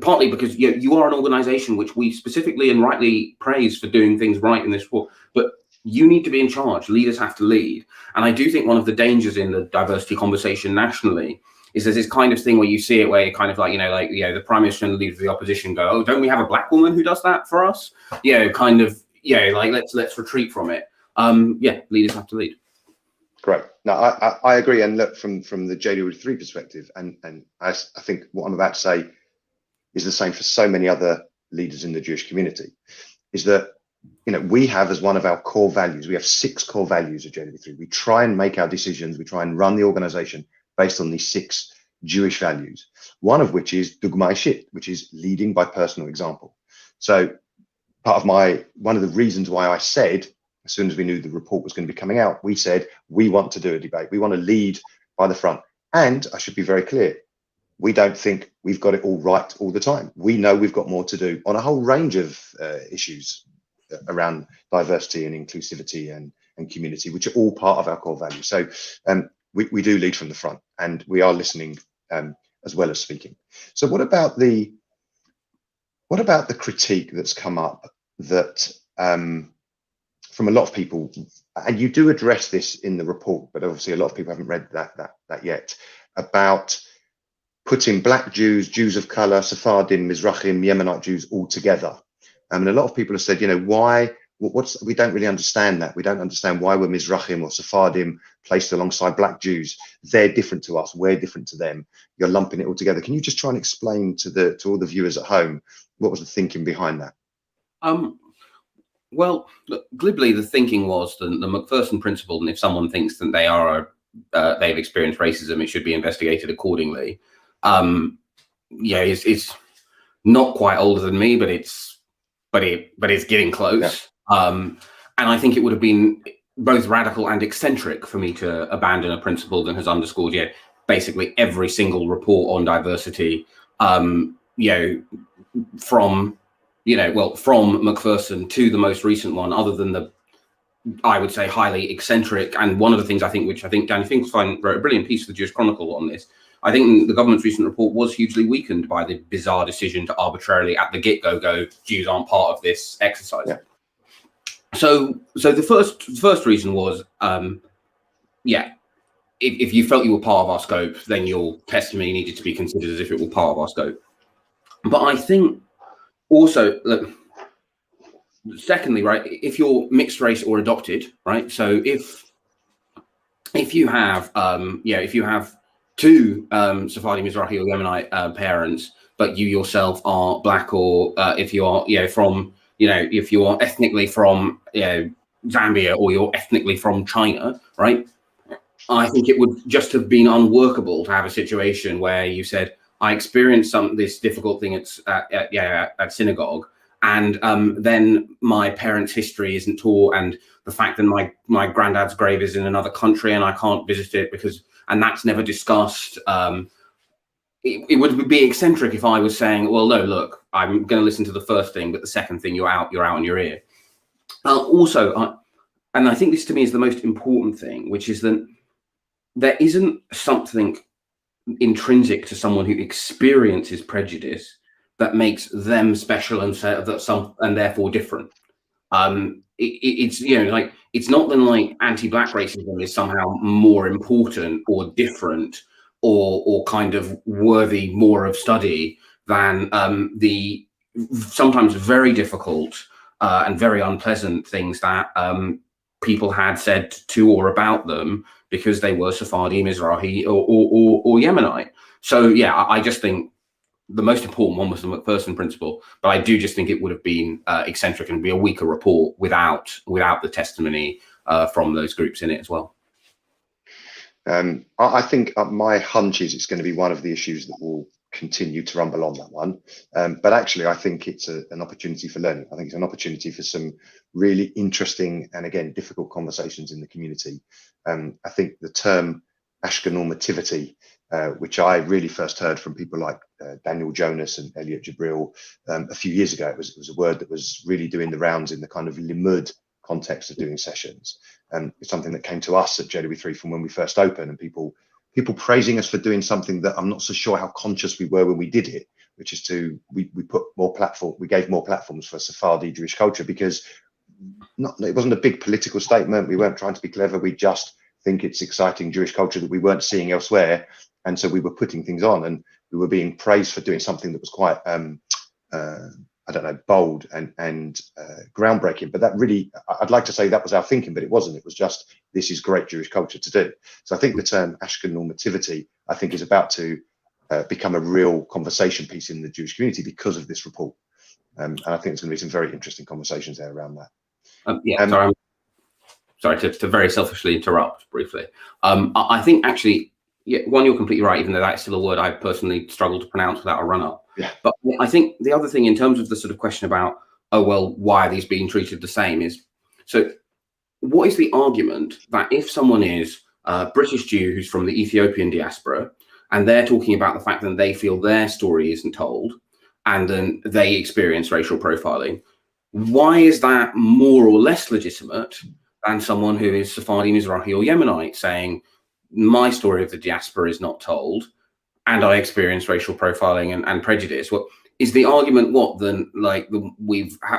partly because you are an organization which we specifically and rightly praise for doing things right in this sport, but you need to be in charge. Leaders have to lead. And I do think one of the dangers in the diversity conversation nationally is there's this kind of thing where you see it where kind of the Prime Minister and the Leader of the Opposition go, oh, don't we have a black woman who does that for us? Let's retreat from it. Leaders have to lead. Great. No, I agree. And look, from the JW3 perspective, and I think what I'm about to say is the same for so many other leaders in the Jewish community, is that we have as one of our core values, we have 6 core values at JW3. We try and make our decisions, we try and run the organization based on these 6 Jewish values, one of which is dugma ishit, which is leading by personal example. So one of the reasons why I said, as soon as we knew the report was going to be coming out, we said, we want to do a debate. We want to lead by the front. And I should be very clear, we don't think we've got it all right all the time. We know we've got more to do on a whole range of issues around diversity and inclusivity and community, which are all part of our core values. So we do lead from the front, and we are listening as well as speaking. So what about the critique that's come up that from a lot of people, and you do address this in the report, but obviously a lot of people haven't read that yet, about putting Black Jews, Jews of color, Sephardim, Mizrahim, Yemenite Jews all together. And a lot of people have said, why? We don't really understand that. We don't understand why we're Mizrahim or Sephardim placed alongside Black Jews. They're different to us. We're different to them. You're lumping it all together. Can you just try and explain to all the viewers at home what was the thinking behind that? Well, look, glibly, the thinking was the Macpherson principle, and if someone thinks that they've experienced racism, it should be investigated accordingly. It's not quite older than me, but it's getting close. Yeah. And I think it would have been both radical and eccentric for me to abandon a principle that has underscored basically every single report on diversity, from Macpherson to the most recent one, other than I would say, highly eccentric. And one of the things which I think Danny Finkelstein wrote a brilliant piece for the Jewish Chronicle on this, I think the government's recent report was hugely weakened by the bizarre decision to arbitrarily at the get-go go, Jews aren't part of this exercise. Yeah. So the first reason was, if you felt you were part of our scope, then your testimony needed to be considered as if it were part of our scope. But I think also, look, secondly, right, if you're mixed race or adopted, right, so if you have two Sephardi, Mizrahi, or Yemenite parents, but you yourself are Black, or if you are if you are ethnically from Zambia, or you're ethnically from China, right, I think it would just have been unworkable to have a situation where you said, I experienced this difficult thing at synagogue, and then my parents' history isn't taught, and the fact that my granddad's grave is in another country and I can't visit it and that's never discussed. It would be eccentric if I was saying, well, no, look, I'm going to listen to the first thing, but the second thing you're out in your ear. Also, and I think this to me is the most important thing, which is that there isn't something intrinsic to someone who experiences prejudice that makes them special and therefore different. It's not that anti-Black racism is somehow more important or different or kind of worthy more of study than the sometimes very difficult and very unpleasant things that people had said to or about them because they were Sephardi, Mizrahi, or Yemenite. So yeah, I just think the most important one was the Macpherson principle, but I do just think it would have been eccentric and be a weaker report without the testimony from those groups in it as well. I think my hunch is it's going to be one of the issues that will continue to rumble on, that one. But actually, I think it's an opportunity for learning. I think it's an opportunity for some really interesting and, again, difficult conversations in the community. I think the term ashkenormativity, which I really first heard from people like Daniel Jonas and Elliot Jabril a few years ago. It was a word that was really doing the rounds in the kind of limud context of doing sessions. It's something that came to us at JW3 from when we first opened, and people praising us for doing something that I'm not so sure how conscious we were when we did it, which is we put more we gave more platforms for Sephardi Jewish culture, because it wasn't a big political statement. We weren't trying to be clever. We just think it's exciting Jewish culture that we weren't seeing elsewhere. And so we were putting things on, and we were being praised for doing something that was quite, I don't know, bold and groundbreaking. But that really, I'd like to say that was our thinking, but it wasn't. It was just, this is great Jewish culture to do. So I think the term ashkenormativity, I think, is about to become a real conversation piece in the Jewish community because of this report. And I think there's going to be some very interesting conversations there around that. Sorry to very selfishly interrupt briefly. I think actually, yeah, one, you're completely right, even though that's still a word I personally struggle to pronounce without a run-up. Yeah. But I think the other thing in terms of the sort of question about, oh, well, why are these being treated the same is, so what is the argument that if someone is a British Jew who's from the Ethiopian diaspora, and they're talking about the fact that they feel their story isn't told, and then they experience racial profiling, why is that more or less legitimate than someone who is Sephardi, Mizrahi, or Yemenite saying, my story of the diaspora is not told, and I experience racial profiling and prejudice? Well, is the argument what then, like,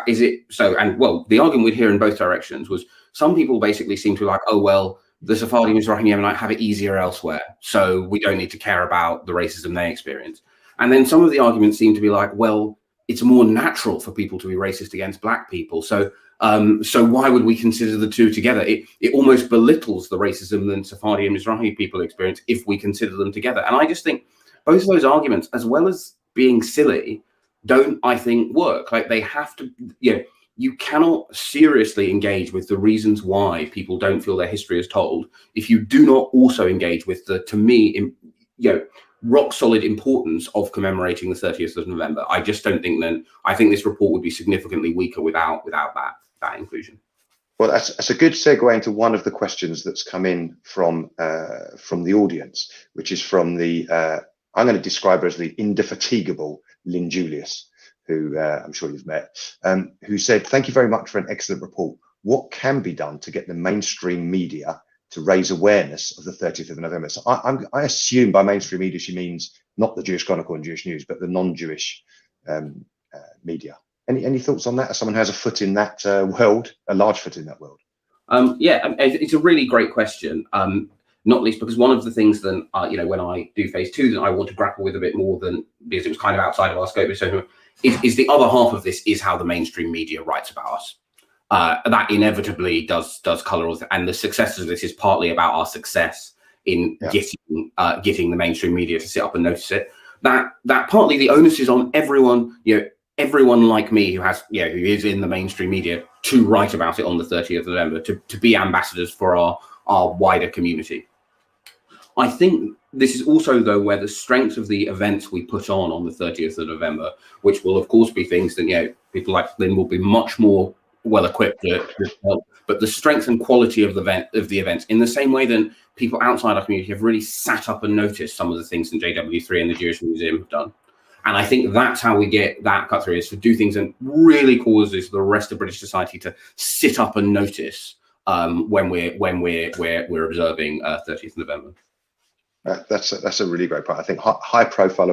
is it so? And well, the argument we'd hear in both directions was some people basically seem to be like, oh, well, the Sephardi, Mizrahi, and Yemenite have it easier elsewhere, so we don't need to care about the racism they experience. And then some of the arguments seem to be like, well, it's more natural for people to be racist against black people, so why would we consider the two together? It almost belittles the racism that Sephardi and Mizrahi people experience if we consider them together. And I just think both of those arguments, as well as being silly, don't, I think, work. Like, they have to, you cannot seriously engage with the reasons why people don't feel their history is told if you do not also engage with the, to me, rock solid importance of commemorating the 30th of November. I just don't think I think this report would be significantly weaker without that inclusion. Well, that's a good segue into one of the questions that's come in from the audience, which is from the, I'm going to describe her as the indefatigable Lynn Julius, who I'm sure you've met, who said, thank you very much for an excellent report. What can be done to get the mainstream media to raise awareness of the 30th of November? So I assume by mainstream media she means not the Jewish Chronicle and Jewish News, but the non-Jewish media. Any thoughts on that, as someone who has a foot in that world, a large foot in that world? Yeah, it's a really great question. Not least because one of the things that, when I do phase 2 that I want to grapple with a bit more than, because it was kind of outside of our scope, is the other half of this is how the mainstream media writes about us. That inevitably does colour us, and the success of this is partly about our success in getting the mainstream media to sit up and notice it. That partly the onus is on everyone, everyone like me who has, who is in the mainstream media, to write about it on the 30th of November, to be ambassadors for our wider community. I think this is also, though, where the strength of the events we put on the 30th of November, which will of course be things that people like Lynn will be much more well equipped to help, but the strength and quality of the events, in the same way that people outside our community have really sat up and noticed some of the things that JW3 and the Jewish Museum have done. And I think that's how we get that cut through, is to do things that really causes the rest of British society to sit up and notice when we're observing 30th of November. That's a really great point. I think high profile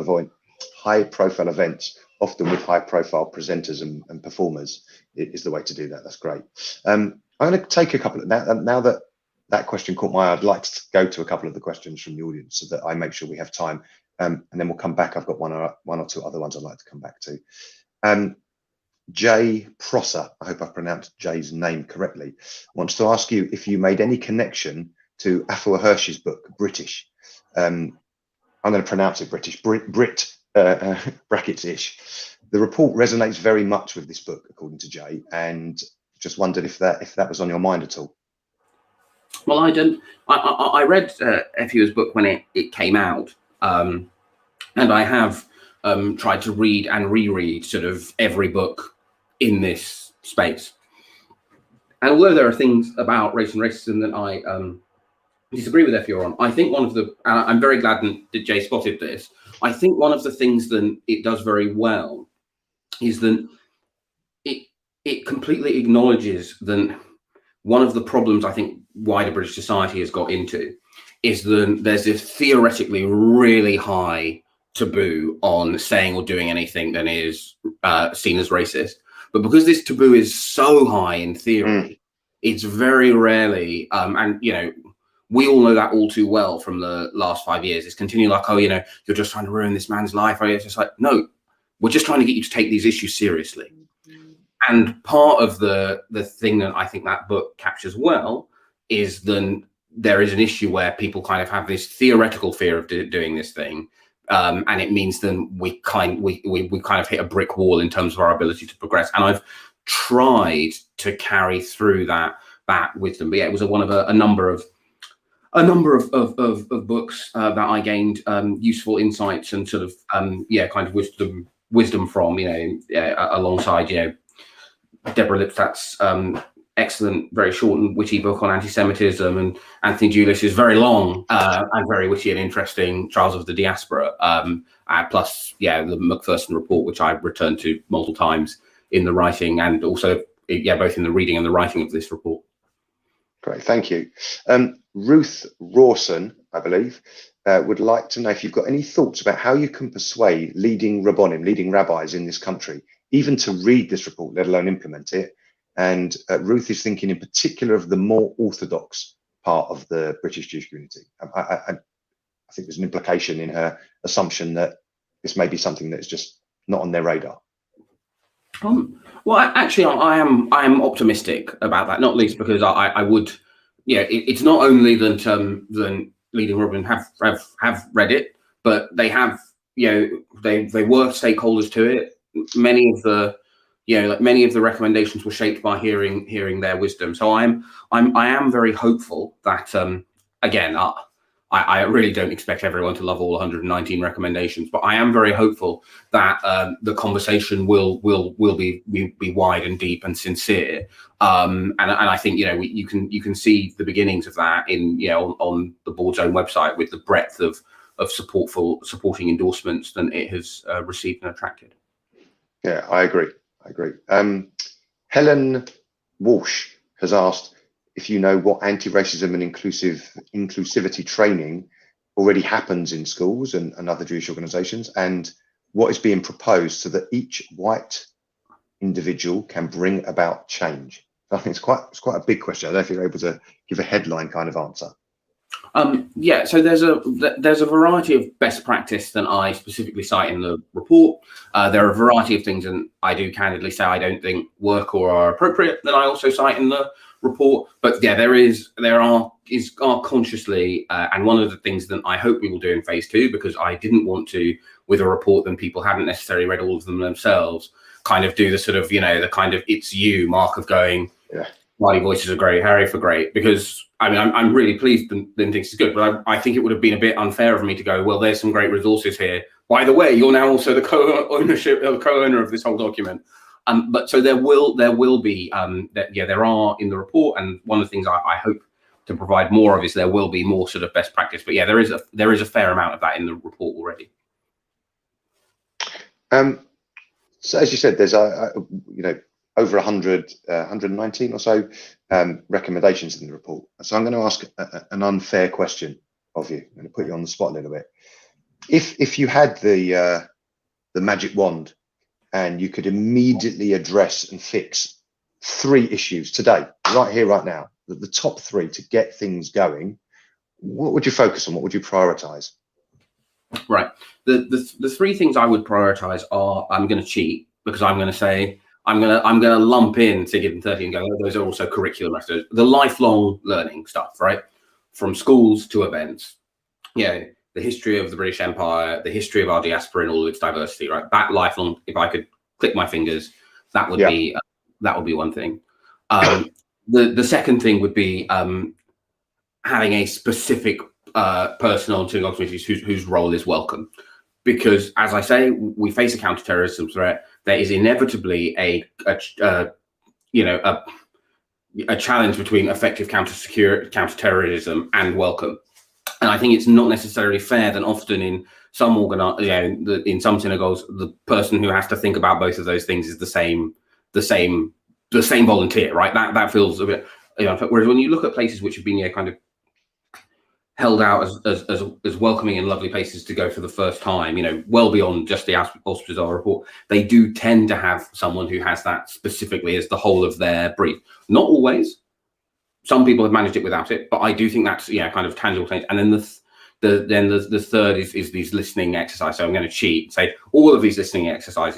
events, often with high profile presenters and performers, is the way to do that. That's great. I'm going to take a couple of, now that question caught my eye, I'd like to go to a couple of the questions from the audience so that I make sure we have time, and then we'll come back. I've got one or two other ones I'd like to come back to. Jay Prosser, I hope I pronounced Jay's name correctly, wants to ask you if you made any connection to Afua Hirsch's book, British. I'm going to pronounce it British, Brit brackets-ish. The report resonates very much with this book, according to Jay, and just wondered if that was on your mind at all. Well, I read FU's book when it came out, and I have tried to read and reread sort of every book in this space. And although there are things about race and racism that I disagree with FU on, I think one of the, and I'm very glad that Jay spotted this, I think one of the things that it does very well is that it completely acknowledges that one of the problems I think wider British society has got into is that there's this theoretically really high taboo on saying or doing anything that is seen as racist. But because this taboo is so high in theory, it's very rarely, and you know, we all know that all too well from the last 5 years. It's continually like, oh, you know, you're just trying to ruin this man's life. It's just like, no, we're just trying to get you to take these issues seriously. And part of the thing that I think that book captures well is then there is an issue where people kind of have this theoretical fear of doing this thing. And it means then we kind of hit a brick wall in terms of our ability to progress. And I've tried to carry through that with them. But yeah, it was one of a number of books that I gained useful insights and sort of kind of wisdom from, you know, alongside, you know, Deborah Lipstadt's excellent, very short and witty book on anti-Semitism, and Anthony Julius's very long and very witty and interesting Trials of the Diaspora, plus, the Macpherson report, which I've returned to multiple times in the writing and also, both in the reading and the writing of this report. Great, thank you. Ruth Rawson, I believe, would like to know if you've got any thoughts about how you can persuade leading rabbis in this country, even to read this report, let alone implement it. And Ruth is thinking in particular of the more orthodox part of the British Jewish community. I think there's an implication in her assumption that this may be something that's just not on their radar. Well, actually, I am optimistic about that, not least because I would, it's not only that leading rabbis have read it, but they have, they were stakeholders to it. Many of the recommendations were shaped by hearing their wisdom. So I am very hopeful that again, I really don't expect everyone to love all 119 recommendations, but I am very hopeful that the conversation will be wide and deep and sincere. And I think you can see the beginnings of that in on the board's own website with the breadth of supporting endorsements that it has received and attracted. Yeah, I agree. Helen Walsh has asked if you know what anti-racism and inclusivity training already happens in schools and other Jewish organisations, and what is being proposed so that each white individual can bring about change. I think it's quite a big question. I don't know if you're able to give a headline kind of answer. So there's a variety of best practice that I specifically cite in the report. There are a variety of things, and I do candidly say I don't think work or are appropriate that I also cite in the report. But yeah, there are consciously, and one of the things that I hope we will do in phase 2, because I didn't want to, with a report that people hadn't necessarily read all of them themselves, kind of do the sort of the kind of it's you mark of going. Yeah. Smiley voices are great, Harry for great, because I mean I'm really pleased Lynn thinks it's good, but I think it would have been a bit unfair of me to go, well, there's some great resources here. By the way, you're now also the co-owner of this whole document. But so there will be there are in the report, and one of the things I hope to provide more of is there will be more sort of best practice. But yeah, there is a fair amount of that in the report already. So as you said, there's over 119 or so recommendations in the report. So I'm going to ask an unfair question of you. I'm going to put you on the spot a little bit. If you had the magic wand and you could immediately address and fix 3 issues today, right here, right now, the top 3 to get things going, what would you focus on? What would you prioritize? Right. The 3 things I would prioritize are, I'm going to cheat because I'm going to say, I'm gonna lump in Sigid and 30 and go, oh, those are also curriculum methods, the lifelong learning stuff, right? From schools to events. the history of the British Empire, the history of our diaspora and all of its diversity, right? That lifelong, if I could click my fingers, that would be one thing. The second thing would be having a specific person on Single Committees whose role is welcome. Because, as I say, we face a counterterrorism threat. There is inevitably a challenge between effective counterterrorism and welcome. And I think it's not necessarily fair that often in some in some synagogues, the person who has to think about both of those things is the same volunteer, right? That feels a bit, whereas when you look at places which have been kind of held out as welcoming and lovely places to go for the first time, well beyond just the auspices of a report, they do tend to have someone who has that specifically as the whole of their brief. Not always. Some people have managed it without it, but I do think that's kind of tangible things. And then the third is these listening exercises. So I'm going to cheat and say all of these listening exercises,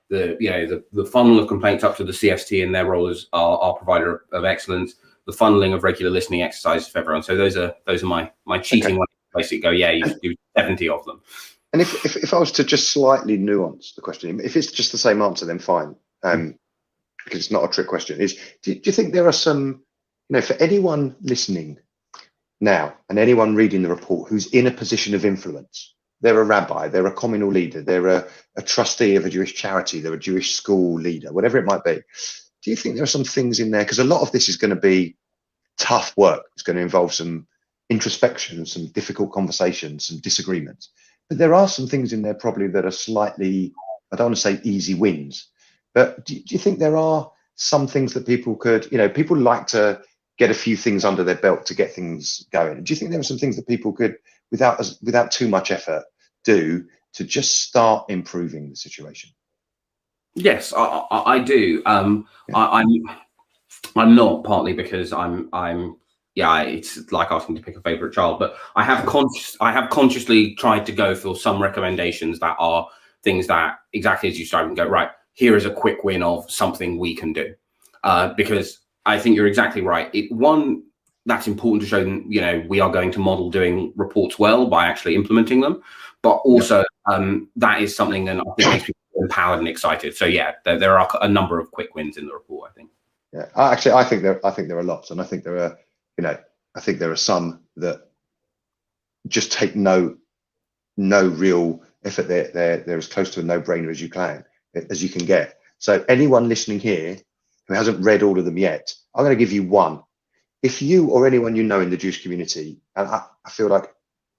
the funnel of complaints up to the CST and their role as our provider of excellence, the funneling of regular listening exercises for everyone. So those are my cheating ones. Basically, you do 70 of them. And if I was to just slightly nuance the question, if it's just the same answer, then fine, because it's not a trick question. Do you think there are some, for anyone listening now and anyone reading the report who's in a position of influence, they're a rabbi, they're a communal leader, they're a trustee of a Jewish charity, they're a Jewish school leader, whatever it might be. Do you think there are some things in there? Because a lot of this is going to be tough work. It's going to involve some introspection, some difficult conversations, some disagreements. But there are some things in there probably that are slightly, I don't want to say easy wins, but do you think there are some things that people could, people like to get a few things under their belt to get things going. Do you think there are some things that people could, without too much effort, do to just start improving the situation? Yes, I do. I'm not, partly because it's like asking to pick a favorite child, but I have consciously tried to go for some recommendations that are things that, exactly as you started, and go, right, here is a quick win of something we can do. Because I think you're exactly right. One, that's important to show them, we are going to model doing reports well by actually implementing them, but also that is something that I think makes people empowered and excited. So there are a number of quick wins in the report, I think. Yeah, actually, I think there are lots, and I think there are some that just take no real effort. They're as close to a no-brainer as you can get. So anyone listening here who hasn't read all of them yet, I'm going to give you one. If you or anyone you know in the Jewish community, and I feel like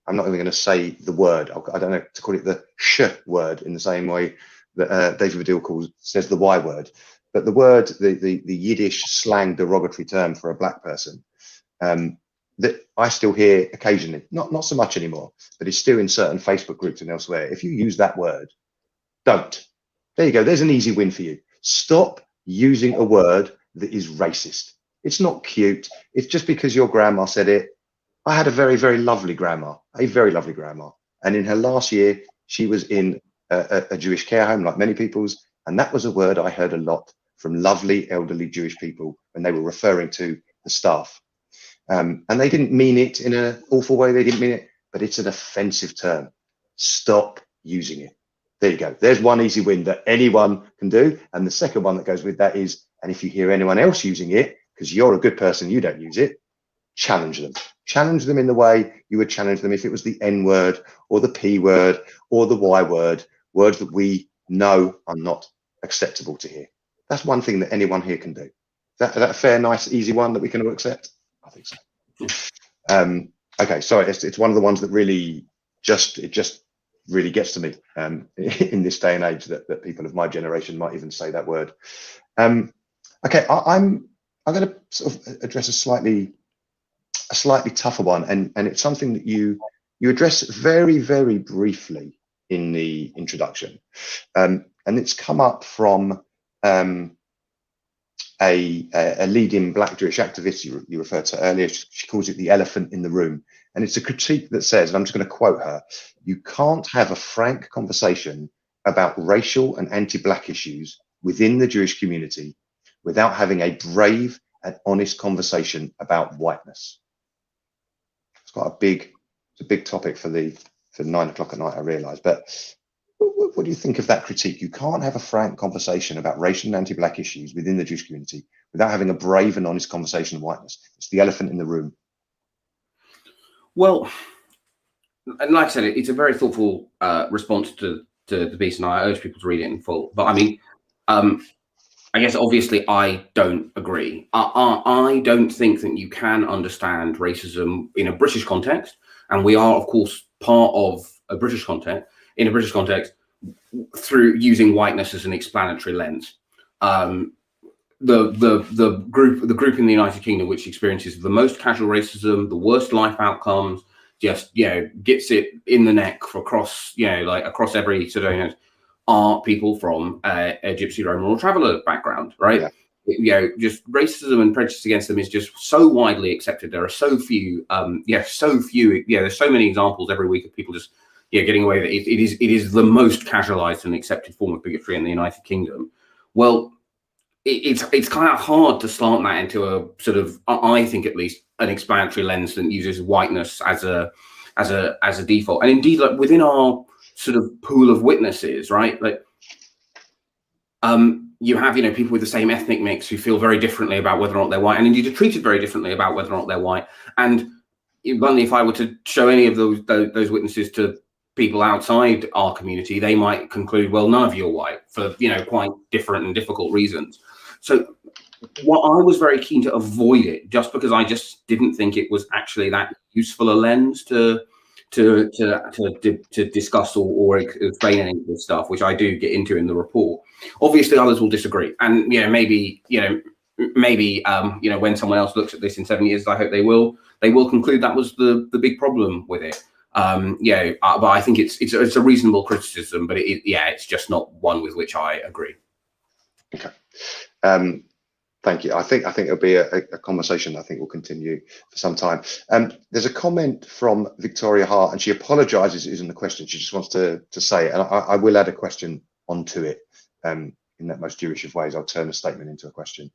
I'm not even going to say the word, I don't know to call it the sh word in the same way that David Baddiel says the Y word, but the word, the Yiddish slang derogatory term for a black person, that I still hear occasionally, not so much anymore, but it's still in certain Facebook groups and elsewhere. If you use that word, don't. There you go. There's an easy win for you. Stop using a word that is racist. It's not cute. It's just because your grandma said it. I had a very, very lovely grandma, and in her last year, she was in a Jewish care home, like many people's, and that was a word I heard a lot from lovely elderly Jewish people when they were referring to the staff. And they didn't mean it in an awful way, they didn't mean it, but it's an offensive term. Stop using it. There you go. There's one easy win that anyone can do. And the second one that goes with that is, and if you hear anyone else using it, because you're a good person, you don't use it, challenge them. Challenge them in the way you would challenge them if it was the N word or the P word or the Y word, words that we know are not acceptable to hear. That's one thing that anyone here can do. Is that a fair, nice, easy one that we can all accept? I think so. Okay, sorry, it's one of the ones that really just really gets to me in this day and age that people of my generation might even say that word. Okay, I'm going to sort of address a slightly tougher one, and it's something that you address very, very briefly in the introduction, and it's come up from a leading Black Jewish activist you referred to earlier. She calls it the elephant in the room, and it's a critique that says, and I'm just going to quote her: "You can't have a frank conversation about racial and anti-Black issues within the Jewish community without having a brave and honest conversation about whiteness." It's quite a big topic for the for 9 o'clock at night, I realise. But what do you think of that critique? You can't have a frank conversation about racial and anti-black issues within the Jewish community without having a brave and honest conversation of whiteness. It's the elephant in the room. Well, and like I said, it's a very thoughtful response to the piece, and I urge people to read it in full. But I mean, I guess obviously I don't agree. I don't think that you can understand racism in a British context, and we are, of course, part of a British context, in a British context, through using whiteness as an explanatory lens. The group in the United Kingdom which experiences the most casual racism, the worst life outcomes, just gets it in the neck across across every sort of are people from a Gypsy, Roma, or Traveller background, right? Yeah. Just racism and prejudice against them is just so widely accepted. There are so few, there's so many examples every week of people just getting away with it. It is the most casualized and accepted form of bigotry in the United Kingdom. Well, it's kind of hard to slant that into a sort of, I think at least, an explanatory lens that uses whiteness as a default. And indeed, like within our sort of pool of witnesses, right? Like, you have people with the same ethnic mix who feel very differently about whether or not they're white, and indeed are treated very differently about whether or not they're white. And bluntly, if I were to show any of those witnesses to people outside our community, they might conclude, well, none of you are white for quite different and difficult reasons. So what I was very keen to avoid it, just because I just didn't think it was actually that useful a lens to discuss or explain any of this stuff, which I do get into in the report. Obviously, others will disagree, and maybe when someone else looks at this in 7 years, I hope they will conclude that was the big problem with it. But I think it's a reasonable criticism, but it's just not one with which I agree. Okay. Thank you. I think it'll be a conversation I think will continue for some time. There's a comment from Victoria Hart, and she apologises it isn't the question. She just wants to say it, and I will add a question onto it in that most Jewish of ways. I'll turn a statement into a question.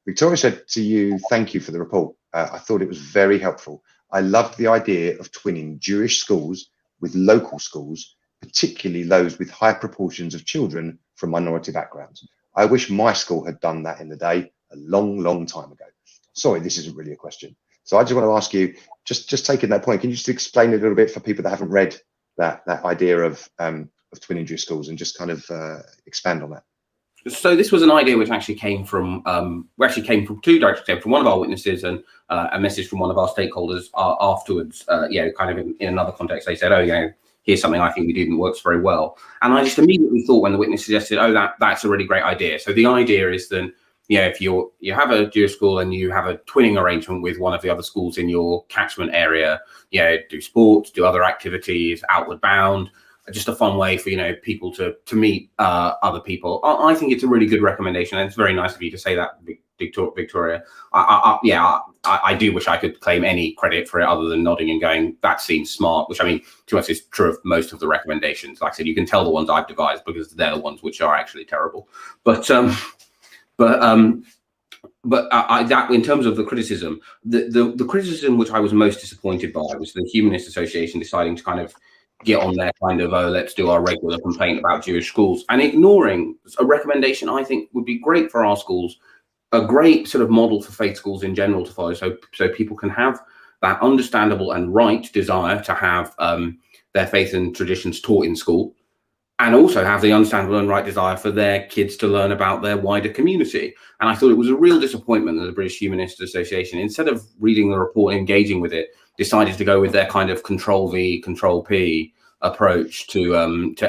Victoria said to you, thank you for the report. I thought it was very helpful. I loved the idea of twinning Jewish schools with local schools, particularly those with high proportions of children from minority backgrounds. I wish my school had done that in the day a long, long time ago. Sorry, this isn't really a question. So I just want to ask you, just taking that point, can you just explain a little bit for people that haven't read that idea of twinning Jewish schools, and just kind of expand on that? So this was an idea which actually came from two directions. From one of our witnesses and a message from one of our stakeholders afterwards. Kind of in another context, they said, "Oh, here's something I think we do that works very well." And I just immediately thought, when the witness suggested, "Oh, that's a really great idea." So the idea is that if you have a Jewish school and you have a twinning arrangement with one of the other schools in your catchment area, do sports, do other activities, outward bound. Just a fun way for people to meet other people. I think it's a really good recommendation, and it's very nice of you to say that, Victoria. I do wish I could claim any credit for it other than nodding and going, that seems smart, which I mean, to us is true of most of the recommendations. Like I said, you can tell the ones I've devised because they're the ones which are actually terrible. But in terms of the criticism, the criticism which I was most disappointed by was the Humanist Association deciding to kind of get on their kind of, let's do our regular complaint about Jewish schools, and ignoring a recommendation I think would be great for our schools, a great sort of model for faith schools in general to follow, so people can have that understandable and right desire to have their faith and traditions taught in school, and also have the understandable and right desire for their kids to learn about their wider community. And I thought it was a real disappointment that the British Humanist Association, instead of reading the report and engaging with it, decided to go with their kind of Control V, Control P approach to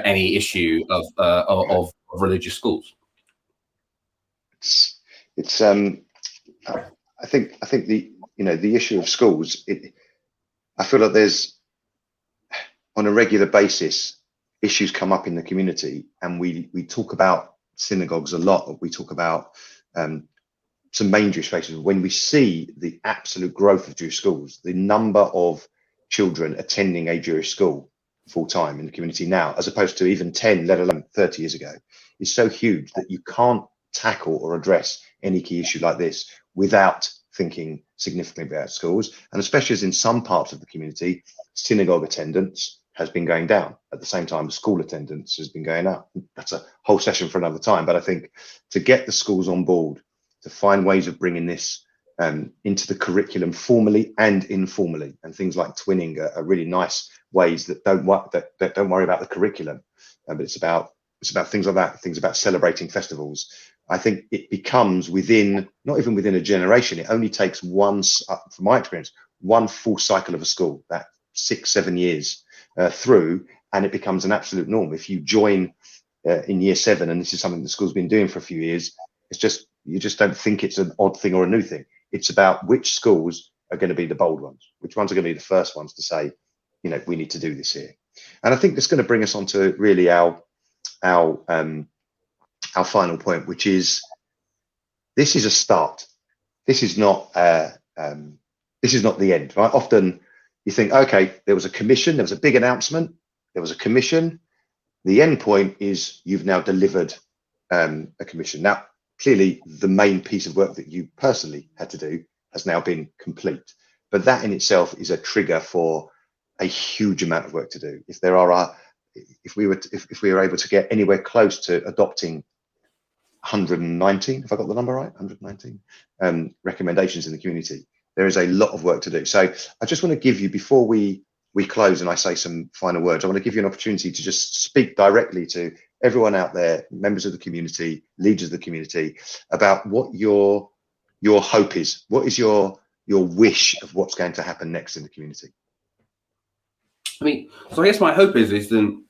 any issue of religious schools. It's I think the the issue of schools. I feel like there's, on a regular basis, issues come up in the community, and we talk about synagogues a lot. We talk about some main Jewish faces. When we see the absolute growth of Jewish schools, the number of children attending a Jewish school full time in the community now, as opposed to even 10, let alone 30 years ago, is so huge that you can't tackle or address any key issue like this without thinking significantly about schools. And especially as in some parts of the community, synagogue attendance has been going down at the same time as school attendance has been going up. That's a whole session for another time. But I think to get the schools on board, to find ways of bringing this into the curriculum formally and informally, and things like twinning are really nice ways that don't worry about the curriculum, but it's about things like that, things about celebrating festivals. I think it becomes not even within a generation. It only takes from my experience, one full cycle of a school, that 6-7 years through, and it becomes an absolute norm. If you join in year 7, and this is something the school's been doing for a few years, you just don't think it's an odd thing or a new thing. It's about which schools are going to be the bold ones, which ones are going to be the first ones to say, we need to do this here. And I think that's going to bring us on to really our final point, which is this is a start. This is not the end, right? Often you think, okay, there was a commission, there was a big announcement, there was a commission. The end point is you've now delivered a commission. Now, clearly, the main piece of work that you personally had to do has now been complete, but that in itself is a trigger for a huge amount of work to do. If we were able to get anywhere close to adopting 119, if I got the number right, 119 recommendations in the community, there is a lot of work to do. So I just want to give you, before we close and I say some final words, I want to give you an opportunity to just speak directly to everyone out there, members of the community, leaders of the community, about what your hope is. What is your wish of what's going to happen next in the community? So I guess my hope is that,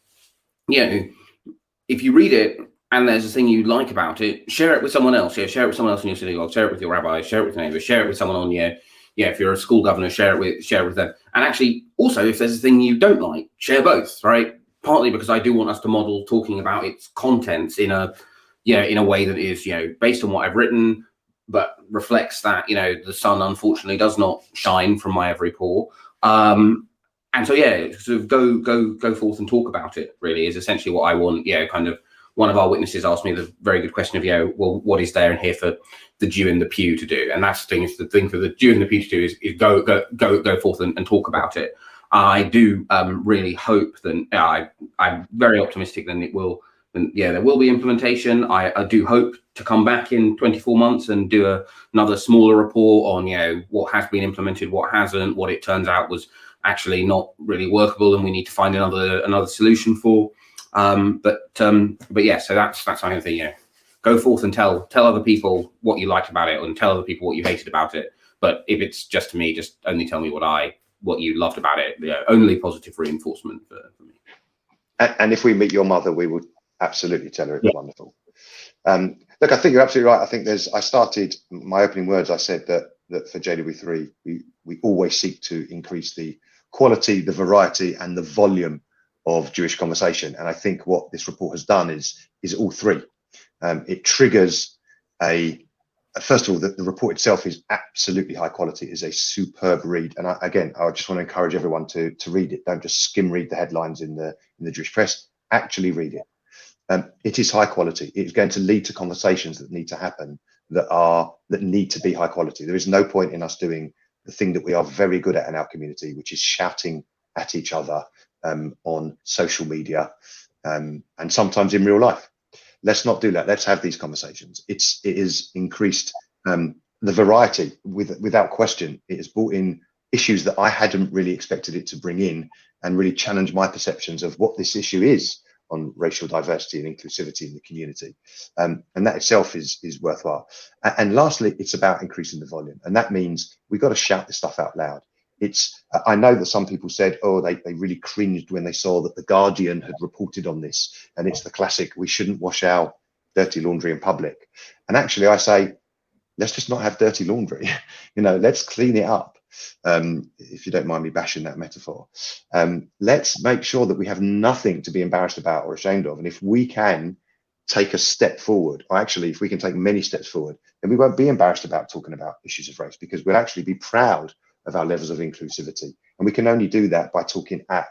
if you read it and there's a thing you like about it, share it with someone else. Share it with someone else in your synagogue, share it with your rabbi, share it with neighbors, share it with someone on if you're a school governor, share it with them. And actually, also, if there's a thing you don't like, share both, right? Partly because I do want us to model talking about its contents in a way that is, based on what I've written, but reflects that, the sun unfortunately does not shine from my every pore. And so, sort of go forth and talk about it, really, is essentially what I want. Kind of one of our witnesses asked me the very good question of, well, what is there in here for the Jew in the pew to do? And that's the thing for the Jew in the pew to do is go forth and talk about it. I do really hope that I'm very optimistic that there will be implementation. I do hope to come back in 24 months and do another smaller report on what has been implemented, what hasn't, what it turns out was actually not really workable and we need to find another solution for. But yeah, so that's the kind of thing. Go forth and tell other people what you liked about it and tell other people what you hated about it. But if it's just to me, just only tell me what you loved about it. Only positive reinforcement for me. And if we meet your mother, we would absolutely tell her it was wonderful. Look, I think you're absolutely right. I think I started my opening words. I said that for JW3, we always seek to increase the quality, the variety, and the volume of Jewish conversation. And I think what this report has done is all three. It triggers first of all, the report itself is absolutely high quality. It is a superb read. And I just want to encourage everyone to read it. Don't just skim read the headlines in the Jewish press. Actually read it. It is high quality. It's going to lead to conversations that need to happen that need to be high quality. There is no point in us doing the thing that we are very good at in our community, which is shouting at each other on social media and sometimes in real life. Let's not do that. Let's have these conversations. It is increased the variety without question. It has brought in issues that I hadn't really expected it to bring in and really challenge my perceptions of what this issue is on racial diversity and inclusivity in the community. And that itself is worthwhile. And lastly, it's about increasing the volume. And that means we've got to shout this stuff out loud. I know that some people said, they really cringed when they saw that The Guardian had reported on this. And it's the classic, we shouldn't wash our dirty laundry in public. And actually I say, let's just not have dirty laundry. Let's clean it up. If you don't mind me bashing that metaphor, let's make sure that we have nothing to be embarrassed about or ashamed of. And if we can take a step forward, or actually if we can take many steps forward, then we won't be embarrassed about talking about issues of race, because we'll actually be proud of our levels of inclusivity. And we can only do that by talking at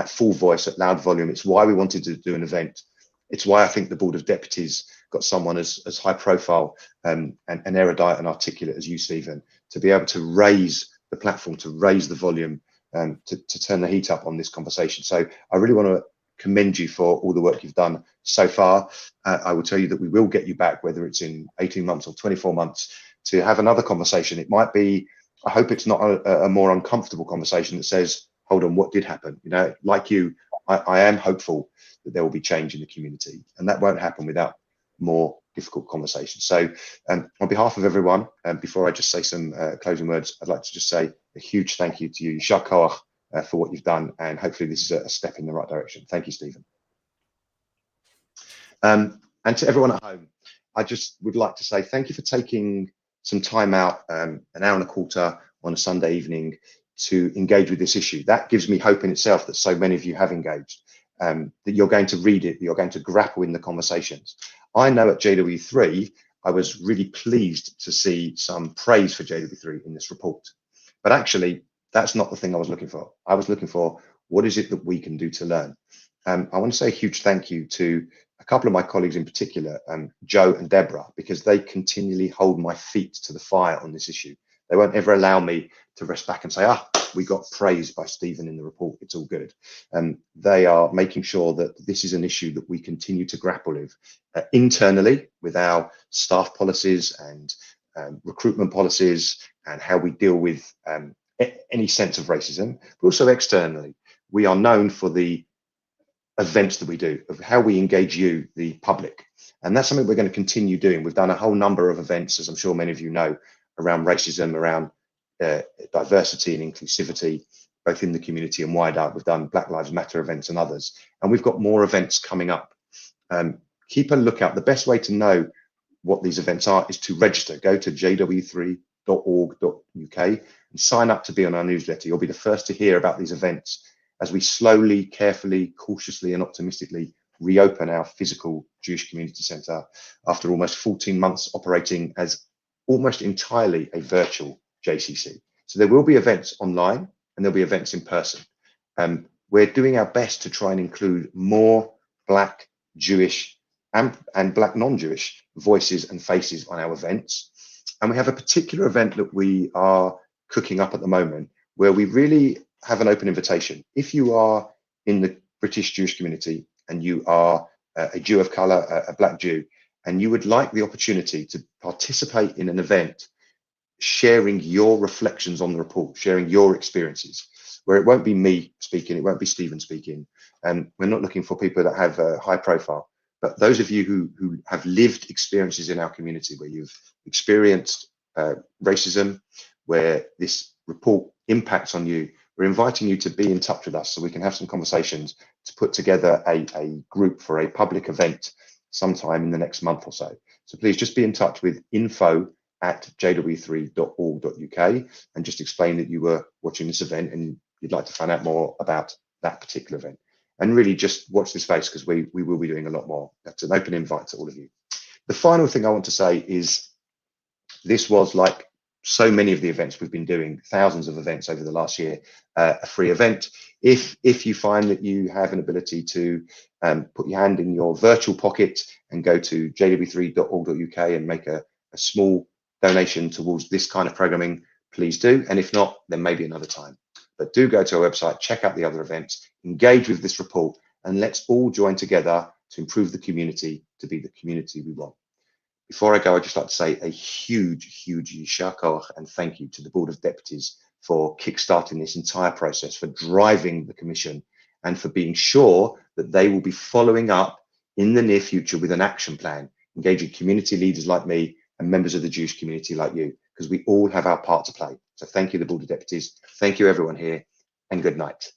full voice, at loud volume. It's why we wanted to do an event. It's why I think the Board of Deputies got someone as high profile and erudite and articulate as you, Stephen, to be able to raise the platform, to raise the volume to turn the heat up on this conversation. So I really want to commend you for all the work you've done so far. I will tell you that we will get you back, whether it's in 18 months or 24 months, to have another conversation. It might be, I hope it's not a more uncomfortable conversation that says, hold on, what did happen? You know, like you, I am hopeful that there will be change in the community, and that won't happen without more difficult conversations. So on behalf of everyone, before I just say some closing words, I'd like to just say a huge thank you to you, יישר כוח, for what you've done, and hopefully this is a step in the right direction. Thank you, Stephen. And to everyone at home, I just would like to say thank you for taking some time out, an hour and a quarter on a Sunday evening, to engage with this issue. That gives me hope in itself that so many of you have engaged, that you're going to read it, that you're going to grapple in the conversations. I know at JW3, I was really pleased to see some praise for JW3 in this report, but actually that's not the thing I was looking for. I was looking for, what is it that we can do to learn? I want to say a huge thank you to a couple of my colleagues in particular, Joe and Deborah, because they continually hold my feet to the fire on this issue. They won't ever allow me to rest back and say, we got praised by Stephen in the report, it's all good. They are making sure that this is an issue that we continue to grapple with internally with our staff policies and recruitment policies, and how we deal with any sense of racism, but also externally. We are known for the events that we do, of how we engage you, the public. And that's something we're going to continue doing. We've done a whole number of events, as I'm sure many of you know, around racism, around diversity and inclusivity, both in the community and wider. We've done Black Lives Matter events and others, and we've got more events coming up. Keep a lookout. The best way to know what these events are is to register. Go to jw3.org.uk and sign up to be on our newsletter. You'll be the first to hear about these events as we slowly, carefully, cautiously and optimistically reopen our physical Jewish Community Centre after almost 14 months operating as almost entirely a virtual JCC. So there will be events online and there'll be events in person. We're doing our best to try and include more Black, Jewish and Black non-Jewish voices and faces on our events. And we have a particular event that we are cooking up at the moment where we really have an open invitation. If you are in the British Jewish community and you are a Jew of color, a Black Jew, and you would like the opportunity to participate in an event sharing your reflections on the report, sharing your experiences, where it won't be me speaking, it won't be Stephen speaking. We're not looking for people that have a high profile, but those of you who have lived experiences in our community, where you've experienced racism, where this report impacts on you, we're inviting you to be in touch with us so we can have some conversations to put together a group for a public event sometime in the next month or so. So please just be in touch with info@jw3.org.uk and just explain that you were watching this event and you'd like to find out more about that particular event. And really just watch this space, because we will be doing a lot more. That's an open invite to all of you. The final thing I want to say is, this was, like so many of the events we've been doing, thousands of events over the last year, a free event. If you find that you have an ability to put your hand in your virtual pocket and go to jw3.org.uk and make a small donation towards this kind of programming, please do. And if not, then maybe another time. But do go to our website, check out the other events, engage with this report, and let's all join together to improve the community, to be the community we want. Before I go, I'd just like to say a huge יישר כוח and thank you to the Board of Deputies for kickstarting this entire process, for driving the Commission, and for being sure that they will be following up in the near future with an action plan, engaging community leaders like me and members of the Jewish community like you, because we all have our part to play. So thank you, the Board of Deputies. Thank you, everyone here, and good night.